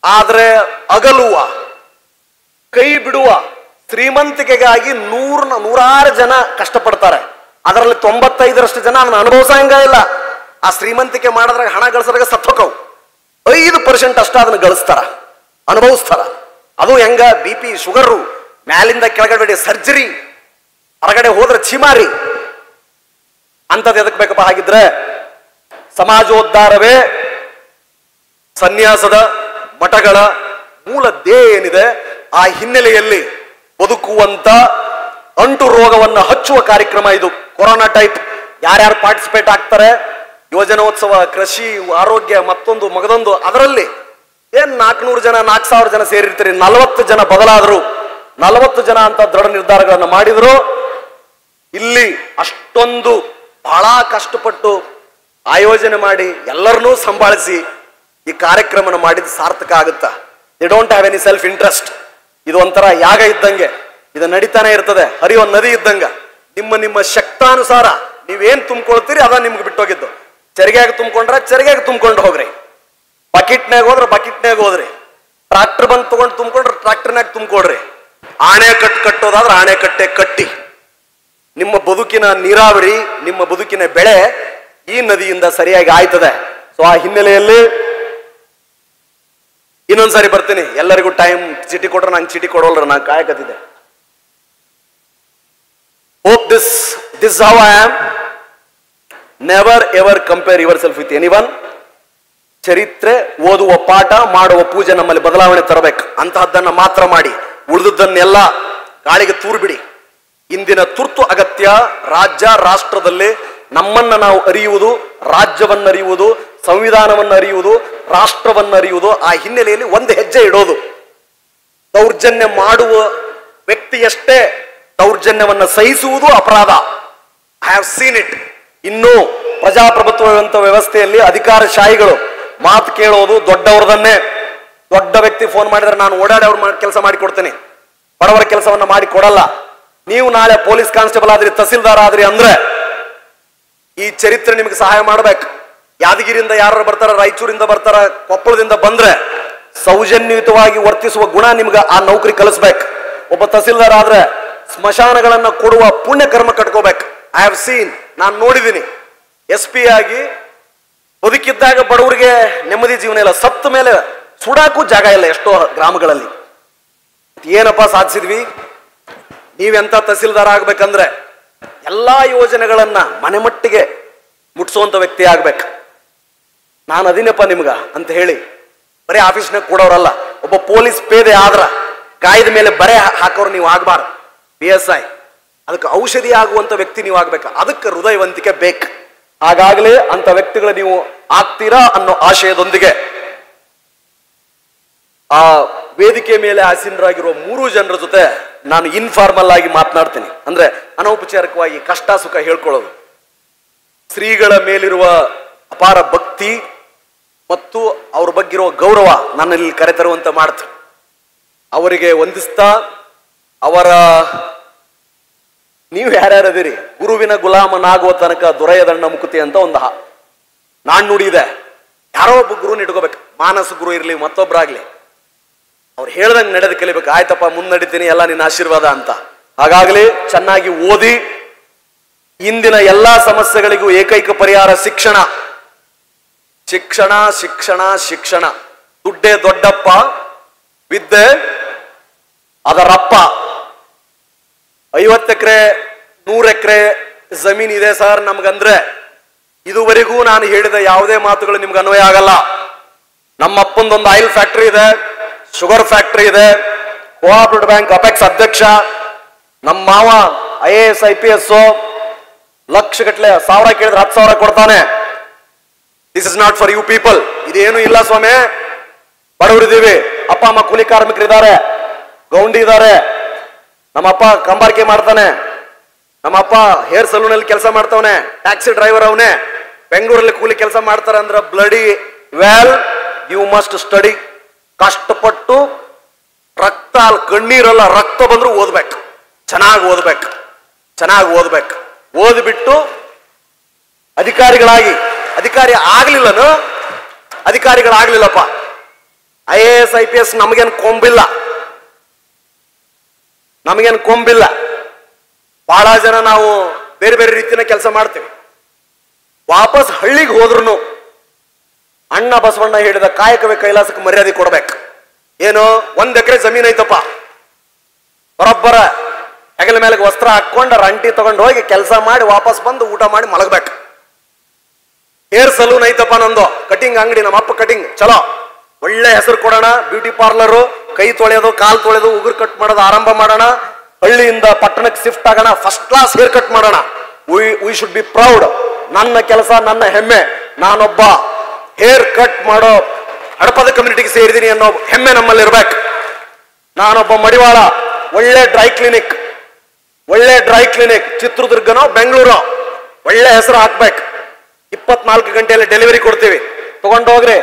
ಆದ್ರೆ ಅಗಲುವ, ಕೈ ಬಿಡುವ ಶ್ರೀಮಂತಿಕೆಗಾಗಿ 100 ಜನ ಕಷ್ಟಪಡ್ತಾರೆ. ಅದರಲ್ಲಿ 95ರಷ್ಟು ಜನ ಅದನ್ನ ಅನುಭವಿಸಂಗ ಇಲ್ಲ. ಆ ಶ್ರೀಮಂತಿಕೆ ಮಾಡಿದ್ರಾಗ, ಹಣ ಗಳಿಸಿದಾಗ ಸತ್ತೋಕವು. 5% ಅಷ್ಟ ಅದನ್ನ ಗಳಿಸ್ತಾರ, ಅನುಭವಿಸ್ತಾರ. ಅದು ಹೆಂಗ? BP, ಶುಗರು, ಮ್ಯಾಲಿಂದ ಕೆಳಗಡೆ ಸರ್ಜರಿ, ಹೊರಗಡೆ ಹೋದ್ರೆ ಚಿಮಾರಿ. ಅಂತದ್ ಎದಕ್ ಬೇಕಪ್ಪ? ಹಾಗಿದ್ರೆ ಸಮಾಜೋದ್ಧಾರವೇ ಸನ್ಯಾಸದ ಮಠಗಳ ಮೂಲ ಧ್ಯೇಯ ಏನಿದೆ, ಆ ಹಿನ್ನೆಲೆಯಲ್ಲಿ ಬದುಕುವಂತ ಅಂಟು ರೋಗವನ್ನು ಹಚ್ಚುವ ಕಾರ್ಯಕ್ರಮ ಇದು. Corona type. ಯಾರ್ಯಾರು ಪಾರ್ಟಿಸಿಪೇಟ್ ಆಗ್ತಾರೆ? ಯುವಜನೋತ್ಸವ, ಕೃಷಿ, ಆರೋಗ್ಯ, ಮತ್ತೊಂದು ಮಗದೊಂದು, ಅದರಲ್ಲಿ ಏನ್ 400 ಜನ 4000 ಜನ ಸೇರಿರ್ತೀರಿ, 40 ಜನ ಬದಲಾದ್ರು, 40 ಜನ ಅಂತ ದೃಢ ನಿರ್ಧಾರಗಳನ್ನು ಮಾಡಿದ್ರು. ಇಲ್ಲಿ ಅಷ್ಟೊಂದು ಬಹಳ ಕಷ್ಟಪಟ್ಟು ಆಯೋಜನೆ ಮಾಡಿ ಎಲ್ಲರನ್ನೂ ಸಂಭಾಳಿಸಿ ಈ ಕಾರ್ಯಕ್ರಮನ ಮಾಡಿದ ಸಾರ್ಥಕ ಆಗುತ್ತಾ? They don't have any self interest. ಇದು ಒಂಥರ ಯಾಗ ಇದ್ದಂಗೆ, ಇದು ನಡೀತಾನೆ ಇರ್ತದೆ, ಹರಿಯೋ ನದಿ ಇದ್ದಂಗ. ನಿಮ್ಮ ನಿಮ್ಮ ಶಕ್ತಾನುಸಾರ ನೀವೇನ್ ತುಂಬಿಕೊಳ್ತೀರಿ ಅದ ನಿಮ್ಗೆ ಬಿಟ್ಟೋಗಿದ್ದು. ಚರಿಗೆಯಾಗ ತುಂಬಿಕೊಂಡ್ರ ಚರಿಗೆಯಾಗ ತುಂಬಿಕೊಂಡು ಹೋಗ್ರಿ, ಬಕೆಟ್ನಾಗ ಹೋದ್ರ ಬಕೆಟ್ನಾಗ ಹೋದ್ರಿ, ಟ್ರಾಕ್ಟರ್ ಬಂದು ತಗೊಂಡು ತುಂಬಿಕೊಂಡ್ರೆ ಟ್ರಾಕ್ಟರ್ನಾಗ ತುಂಬಿಕೊಡ್ರಿ. ಆಣೆ ಕಟ್ಟೋದಾದ್ರೆ ಆಣೆ ಕಟ್ಟಿ ನಿಮ್ಮ ಬದುಕಿನ ನೀರಾವರಿ, ನಿಮ್ಮ ಬದುಕಿನ ಬೆಳೆ ಈ ನದಿಯಿಂದ ಸರಿಯಾಗಿ ಆಯ್ತದೆ. ಸೊ ಆ ಹಿನ್ನೆಲೆಯಲ್ಲಿ ಇನ್ನೊಂದ್ಸಾರಿ ಬರ್ತೀನಿ. ಎಲ್ಲರಿಗೂ ಟೈಮ್ ಚೀಟಿ ಕೊಟ್ರೆ ನಂಗೆ ಚೀಟಿ ಕೊಡೋಲ್ರ, ನಾನು ಕಾಯಕತ್ತಿದ್ದೆ. Hope this how I am. Never ever compare yourself with anyone. ಚರಿತ್ರೆ ಓದುವ ಪಾಠ ಮಾಡುವ ಪೂಜೆ ನಮ್ಮಲ್ಲಿ ಬದಲಾವಣೆ ತರಬೇಕು. ಅಂತಹದ್ದನ್ನ ಮಾತ್ರ ಮಾಡಿ, ಉಳಿದದ್ದನ್ನೆಲ್ಲ ಗಾಳಿಗೆ ತೂರು ಬಿಡಿ. ಇಂದಿನ ತುರ್ತು ಅಗತ್ಯ ರಾಜ್ಯ ರಾಷ್ಟ್ರದಲ್ಲಿ ನಮ್ಮನ್ನ ನಾವು ಅರಿಯುವುದು, ರಾಜ್ಯವನ್ನ ಅರಿಯುವುದು, ಸಂವಿಧಾನವನ್ನು ಅರಿಯುವುದು, ರಾಷ್ಟ್ರವನ್ನು ಅರಿಯುವುದು. ಆ ಹಿನ್ನೆಲೆಯಲ್ಲಿ ಒಂದು ಹೆಜ್ಜೆ ಇಡೋದು. ದೌರ್ಜನ್ಯ ಮಾಡುವ ವ್ಯಕ್ತಿಯಷ್ಟೇ ದೌರ್ಜನ್ಯವನ್ನ ಸಹಿಸುವುದು ಅಪರಾಧ. I have seen it. ಇನ್ನೂ ಪ್ರಜಾಪ್ರಭುತ್ವ ವ್ಯವಸ್ಥೆಯಲ್ಲಿ ಅಧಿಕಾರಶಾಹಿಗಳು ಮಾತು ಕೇಳೋದು ದೊಡ್ಡವರದನ್ನೇ. ದೊಡ್ಡ ವ್ಯಕ್ತಿ ಫೋನ್ ಮಾಡಿದ್ರೆ ನಾನು ಓಡಾಡಿ ಅವ್ರ ಕೆಲಸ ಮಾಡಿ ಕೊಡ್ತೀನಿ, ಬಡವರ ಕೆಲಸವನ್ನ ಮಾಡಿ ಕೊಡಲ್ಲ. ನೀವು ನಾಳೆ ಪೊಲೀಸ್ ಕಾನ್ಸ್ಟೇಬಲ್ ಆದ್ರಿ, ತಹಸೀಲ್ದಾರ್ ಆದ್ರಿ ಅಂದ್ರೆ ಈ ಚರಿತ್ರೆ ನಿಮ್ಗೆ ಸಹಾಯ ಮಾಡ್ಬೇಕು. ಯಾದಗಿರಿಯಿಂದ ಯಾರು ಬರ್ತಾರ, ರಾಯಚೂರಿಂದ ಬರ್ತಾರ, ಕೊಪ್ಪಳದಿಂದ ಬಂದ್ರೆ ಸೌಜನ್ಯಯುತವಾಗಿ ವರ್ತಿಸುವ ಗುಣ ನಿಮ್ಗೆ ಆ ನೌಕರಿ ಕಲಿಸ್ಬೇಕು. ಒಬ್ಬ ತಹಸೀಲ್ದಾರ್ ಆದ್ರೆ ಸ್ಮಶಾನಗಳನ್ನ ಕೊಡುವ ಪುಣ್ಯ ಕರ್ಮ ಕಟ್ಕೋಬೇಕು. ಐ ಹ್ಯಾವ್ ಸೀನ್, ನಾನು ನೋಡಿದ್ದೀನಿ. SP ಆಗಿ ಬದುಕಿದ್ದಾಗ ಬಡವರಿಗೆ ನೆಮ್ಮದಿ ಜೀವನ ಇಲ್ಲ, ಸತ್ತ ಮೇಲೆ ಸುಡಾಕು ಜಾಗ ಇಲ್ಲ ಎಷ್ಟೋ ಗ್ರಾಮಗಳಲ್ಲಿ. ಏನಪ್ಪ ಸಾಧಿಸಿದ್ವಿ? ನೀವೆಂತ ತಹಸೀಲ್ದಾರ್ ಆಗ್ಬೇಕಂದ್ರೆ ಎಲ್ಲಾ ಯೋಜನೆಗಳನ್ನ ಮನೆ ಮಟ್ಟಿಗೆ ಮುಟ್ಸುವಂತ ವ್ಯಕ್ತಿ ಆಗ್ಬೇಕು. ನಾನು ಅದಿನಪ್ಪ ನಿಮ್ಗ ಅಂತ ಹೇಳಿ ಬರೀ ಆಫೀಸ್ನಾಗ ಕೊಡೋರಲ್ಲ. ಒಬ್ಬ ಪೊಲೀಸ್ ಪೇದೆ ಆದ್ರ ಕಾಯ್ದ ಮೇಲೆ ಬರೆ ಹಾಕೋರು ನೀವು ಆಗ್ಬಾರ್ದು. PSI ಅದಕ್ಕೆ ಔಷಧಿ ಆಗುವಂತ ವ್ಯಕ್ತಿ ನೀವು ಆಗ್ಬೇಕು. ಅದಕ್ಕೆ ಹೃದಯವಂತಿಕೆ ಬೇಕು. ಹಾಗಾಗಲೇ ಅಂತ ವ್ಯಕ್ತಿಗಳು ನೀವು ಆಗ್ತೀರಾ ಅನ್ನೋ ಆಶಯದೊಂದಿಗೆ ಆ ವೇದಿಕೆ ಮೇಲೆ ಆಸೀನರಾಗಿರುವ 3 ಜನರ ಜೊತೆ ನಾನು ಇನ್ಫಾರ್ಮಲ್ ಆಗಿ ಮಾತನಾಡ್ತೀನಿ. ಅಂದ್ರೆ ಅನೌಪಚಾರಿಕವಾಗಿ ಕಷ್ಟ ಸುಖ ಹೇಳ್ಕೊಳ್ಳೋದು. ಶ್ರೀಗಳ ಮೇಲಿರುವ ಅಪಾರ ಭಕ್ತಿ ಮತ್ತು ಅವ್ರ ಬಗ್ಗೆ ಇರುವ ಗೌರವ ನನ್ನಲ್ಲಿ ಕರೆತರುವಂತೆ ಮಾಡ್ತಾರೆ. ಅವರಿಗೆ ವಂದಿಸ್ತಾ ಅವರ ನೀವು ಯಾರ್ಯಾರದಿರಿ, ಗುರುವಿನ ಗುಲಾಮನಾಗುವ ತನಕ ದೊರೆಯದಣ್ಣ ಮುಕುತಿ ಅಂತ ಒಂದು ನಾಣ್ಣುಡಿ ಇದೆ. ಯಾರೋ ಒಬ್ಬ ಗುರುನ ಇಟ್ಕೋಬೇಕು, ಮಾನಸ ಗುರು ಇರ್ಲಿ ಮತ್ತೊಬ್ಬರಾಗ್ಲಿ, ಅವ್ರು ಹೇಳ್ದಂಗೆ ನಡೆದು ಕಲಿಬೇಕು. ಆಯ್ತಪ್ಪ ಮುನ್ನಡಿತೀನಿ, ಎಲ್ಲ ನಿನ್ನ ಆಶೀರ್ವಾದ ಅಂತ. ಹಾಗಾಗ್ಲಿ ಚೆನ್ನಾಗಿ ಓದಿ. ಇಂದಿನ ಎಲ್ಲಾ ಸಮಸ್ಯೆಗಳಿಗೂ ಏಕೈಕ ಪರಿಹಾರ ಶಿಕ್ಷಣ. ಶಿಕ್ಷಣ ಶಿಕ್ಷಣ ಶಿಕ್ಷಣ. ದುಡ್ಡೇ ದೊಡ್ಡಪ್ಪ, ವಿದ್ಯೆ ಅದರಪ್ಪ. 50 ಎಕರೆ 100 ಎಕರೆ ಜಮೀನ್ ಇದೆ ಸರ್ ನಮ್ಗಂದ್ರೆ ಇದುವರೆಗೂ ನಾನು ಹೇಳಿದ ಯಾವುದೇ ಮಾತುಗಳು ನಿಮ್ಗೆ ಅನ್ವಯ ಆಗಲ್ಲ. ನಮ್ಮ ಅಪ್ಪಂದೊಂದು ಆಯಿಲ್ ಫ್ಯಾಕ್ಟರಿ ಇದೆ, ಶುಗರ್ ಫ್ಯಾಕ್ಟರಿ ಇದೆ, ಕೋಆಪರೇಟಿವ್ ಬ್ಯಾಂಕ್ ಅಪೆಕ್ಸ್ ಅಧ್ಯಕ್ಷ, ನಮ್ಮ ಮಾವ IAS IPS, ಲಕ್ಷ ಗಟ್ಟಲೆ, 1000 ಕೇಳಿದ್ರೆ 10,000 ಕೊಡ್ತಾನೆ. This is not for you people. ಇದೇನು ಇಲ್ಲ ಸ್ವಾಮಿ, ಬಡವರಿದ್ದೀವಿ. ಅಪ್ಪ ಅಮ್ಮ ಕೂಲಿ ಕಾರ್ಮಿಕರಿದ್ದಾರೆ, ಗೌಂಡಿ ಇದ್ದಾರೆ. ನಮ್ಮಪ್ಪ ಕಂಬಾರಿಕೆ ಮಾಡ್ತಾನೆ, ನಮ್ಮಪ್ಪ ಹೇರ್ ಸಲೂನ್ ಅಲ್ಲಿ ಕೆಲಸ ಮಾಡ್ತಾವನೆ, ಟ್ಯಾಕ್ಸಿ ಡ್ರೈವರ್ ಅವನೇ, ಬೆಂಗಳೂರಲ್ಲಿ ಕೂಲಿ ಕೆಲಸ ಮಾಡ್ತಾರೆ. ಅಂದ್ರೆ bloody well you must study. ಕಷ್ಟಪಟ್ಟು ರಕ್ತ, ಅಲ್ಲಿ ಕಣ್ಣೀರಲ್ಲ ರಕ್ತ ಬಂದ್ರು ಓದ್ಬೇಕು, ಚೆನ್ನಾಗಿ ಓದ್ಬೇಕು, ಚೆನ್ನಾಗಿ ಓದ್ಬೇಕು. ಓದ್ಬಿಟ್ಟು ಅಧಿಕಾರಿಗಳಾಗಿ, ಅಧಿಕಾರಿ ಆಗ್ಲಿಲ್ಲನು, ಅಧಿಕಾರಿಗಳಾಗ್ಲಿಲ್ಲಪ್ಪ. IAS IPS ನಮಗೇನು ಕೊಂಬಿಲ್ಲ, ನಮಗೇನು ಕೊಂಬಿಲ್ಲ. ಬಹಳ ಜನ ನಾವು ಬೇರೆ ಬೇರೆ ರೀತಿಯ ಕೆಲಸ ಮಾಡ್ತೀವಿ. ವಾಪಸ್ ಹಳ್ಳಿಗೆ ಹೋದ್ರು ಅಣ್ಣ ಬಸವಣ್ಣ ಹೇಳಿದ ಕಾಯಕವೇ ಕೈಲಾಸಕ್ಕೆ ಮರ್ಯಾದೆ ಕೊಡ್ಬೇಕು. ಏನು, 1 ಎಕರೆ ಜಮೀನ್ ಐತಪ್ಪ, ಬರೋಬ್ಬರ ಹೆಗಲ ಮೇಲೆ ವಸ್ತ್ರ ಹಾಕೊಂಡ ರಂಟಿ ತಗೊಂಡು ಹೋಗಿ ಕೆಲಸ ಮಾಡಿ ವಾಪಸ್ ಬಂದು ಊಟ ಮಾಡಿ ಮಲಗಬೇಕು. ಹೇರ್ ಸಲೂನ್ ಐತಪ್ಪ ನಂದು, ಕಟಿಂಗ್ ಅಂಗಡಿ, ನಮ್ಮ ಅಪ್ಪ ಕಟಿಂಗ್ ಚಲೋ, ಒಳ್ಳೆ ಹೆಸರು ಕೊಡೋಣ. ಬ್ಯೂಟಿ ಪಾರ್ಲರು, ಕೈ ತೊಳೆಯೋದು, ಕಾಲು ತೊಳೆಯೋದು, ಉಗುರು ಕಟ್ ಮಾಡೋದು ಆರಂಭ ಮಾಡೋಣ. ಹಳ್ಳಿಯಿಂದ ಪಟ್ಟಣಕ್ಕೆ ಶಿಫ್ಟ್ ಆಗೋಣ, ಫಸ್ಟ್ ಕ್ಲಾಸ್ ಹೇರ್ ಕಟ್ ಮಾಡೋಣ. We should be proud. ನನ್ನ ಕೆಲಸ, ನನ್ನ ಹೆಮ್ಮೆ. ನಾನೊಬ್ಬ ಹೇರ್ ಕಟ್ ಮಾಡೋ ಹಡಪದ ಕಮ್ಯುನಿಟಿಗೆ ಸೇರಿದೀನಿ ಅನ್ನೋ ಹೆಮ್ಮೆ ನಮ್ಮಲ್ಲಿ ಇರ್ಬೇಕು. ನಾನೊಬ್ಬ ಮಡಿವಾಳ, ಒಳ್ಳೆ ಡ್ರೈ ಕ್ಲಿನಿಕ್ ಚಿತ್ರದುರ್ಗನೋ ಬೆಂಗಳೂರು ಒಳ್ಳೆ ಹೆಸರು ಹಾಕ್ಬೇಕು. 24 ಗಂಟೆಯಲ್ಲಿ ಡೆಲಿವರಿ ಕೊಡ್ತೀವಿ, ತಗೊಂಡೋಗ್ರಿ.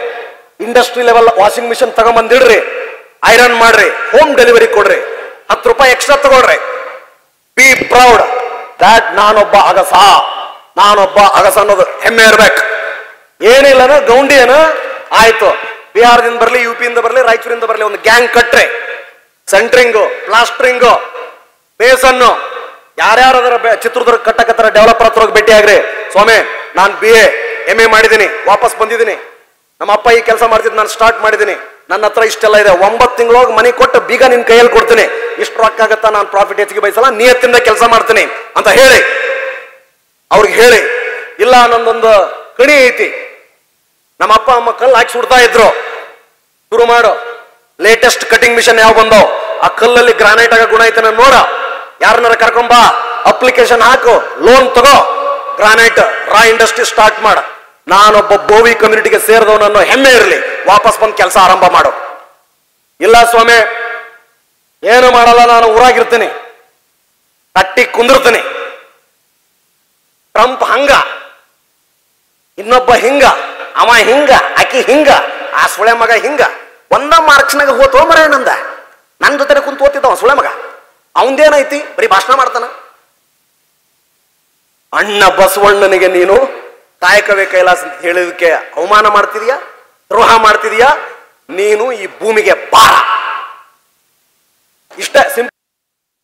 ಇಂಡಸ್ಟ್ರಿ ಲೆವೆಲ್ ವಾಷಿಂಗ್ ಮಿಷಿನ್ ತಗೊಂಬಂದಿಡ್ರಿ, ಐರನ್ ಮಾಡ್ರಿ, ಹೋಮ್ ಡೆಲಿವರಿ ಕೊಡ್ರಿ, 10 ರೂಪಾಯಿ ಎಕ್ಸ್ಟ್ರಾ ತಗೊಳ್ರಿ. ಬಿ ಪ್ರೌಡ್ ದಾಟ್ ನಾನೊಬ್ಬ ಅಗಸ ಅನ್ನೋದು ಹೆಮ್ಮೆ ಇರ್ಬೇಕು. ಏನಿಲ್ಲನ ಗೌಂಡಿ ಏನು ಆಯ್ತು, ಬಿಹಾರದಿಂದ ಬರ್ಲಿ, UP-ಯಿಂದ ಬರ್ಲಿ, ರಾಯಚೂರಿಂದ ಬರ್ಲಿ, ಒಂದು ಗ್ಯಾಂಗ್ ಕಟ್ರಿ, ಸೆಂಟ್ರಿಂಗು, ಪ್ಲಾಸ್ಟ್ರಿಂಗು, ಬೇಸನ್ನು, ಯಾರ್ಯಾರ ಚಿತ್ರದುರ್ಗ ಕಟ್ಟಕತ್ತರ ಡೆವಲಪರ್ ಹತ್ರ ಹೋಗಿ ಭೇಟಿ ಆಗ್ರಿ. ಸ್ವಾಮಿ, ನಾನು BA MA ಮಾಡಿದ್ದೀನಿ, ವಾಪಸ್ ಬಂದಿದ್ದೀನಿ. ನಮ್ಮ ಅಪ್ಪ ಈ ಕೆಲಸ ಮಾಡ್ತಿದ್ದು ನಾನು ಸ್ಟಾರ್ಟ್ ಮಾಡಿದ್ದೀನಿ, ನನ್ನ ಹತ್ರ ಇಷ್ಟೆಲ್ಲ ಇದೆ, 9 ತಿಂಗಳೋಗಿ ಮನೆ ಕೊಟ್ಟು ಬೀಗ ನಿನ್ ಕೈಯಲ್ಲಿ ಕೊಡ್ತೀನಿ, ಇಷ್ಟು ರೊಕ್ಕ ಆಗತ್ತಾ, ನಾನು ಪ್ರಾಫಿಟ್ ಹೆಚ್ಚಿಗೆ ಬಯಸಲ್ಲ, ನಿಯತ್ತಿಂದ ಕೆಲಸ ಮಾಡ್ತೀನಿ ಅಂತ ಹೇಳಿ ಅವ್ರಿಗೆ ಹೇಳಿ. ಇಲ್ಲ ನನ್ನೊಂದು ಕಣಿ ಐತಿ, ನಮ್ಮ ಅಪ್ಪ ಅಮ್ಮ ಕಲ್ಲು ಹಾಕಿ ಸುಡ್ತಾ ಇದ್ರು, ಶುರು ಮಾಡು, ಲೇಟೆಸ್ಟ್ ಕಟಿಂಗ್ ಮಿಷನ್ ಯಾವ ಬಂದವು, ಆ ಕಲ್ಲಲ್ಲಿ ಗ್ರಾನೈಟ್ ಆಗ ಗುಣ ಐತೆ ನೋಡ, ಯಾರನ್ನಾರ ಕರ್ಕೊಂಬಾ, ಅಪ್ಲಿಕೇಶನ್ ಹಾಕು, ಲೋನ್ ತಗೋ, ಗ್ರಾನೈಟ್ ರಾ ಇಂಡಸ್ಟ್ರಿ ಸ್ಟಾರ್ಟ್ ಮಾಡ. ನಾನೊಬ್ಬ ಬೋವಿ ಕಮ್ಯುನಿಟಿಗೆ ಸೇರಿದವನನ್ನು ಹೆಮ್ಮೆ ಇರಲಿ, ವಾಪಸ್ ಬಂದು ಕೆಲಸ ಆರಂಭ ಮಾಡು. ಇಲ್ಲ ಸ್ವಾಮಿ, ಏನು ಮಾಡಲ್ಲ, ನಾನು ಊರಾಗಿರ್ತೀನಿ, ತಟ್ಟಿ ಕುಂದಿರ್ತೀನಿ. ಟ್ರಂಪ್ ಹಂಗ, ಇನ್ನೊಬ್ಬ ಹಿಂಗ, ಅವ ಹಿಂಗ, ಆಕಿ ಹಿಂಗ, ಆ ಸುಳೆ ಮಗ ಹಿಂಗ, ಒಂದ ಮಾರ್ಕ್ಸ್ನಾಗ ಹೋತೋ ಮರ ನಂದ, ನನ್ನ ಜೊತೆ ಕುಂತು ಓದ್ತಿದ್ದವ ಸುಳೆ ಮಗ, ಅವಂದೇನೈತಿ, ಬರೀ ಭಾಷಣ ಮಾಡ್ತಾನ. ಅಣ್ಣ ಬಸವಣ್ಣನಿಗೆ ನೀನು ಕಾಯಕವೇ ಕೈಲಾಸ ಅಂತ ಹೇಳಿದಕ್ಕೆ ಅವಮಾನ ಮಾಡ್ತಿದೀಯಾ, ದ್ರೋಹ ಮಾಡ್ತಿದೀಯಾ, ನೀನು ಈ ಭೂಮಿಗೆ ಭಾರ. ಇಷ್ಟೇ ಸಿಂಪಲ್.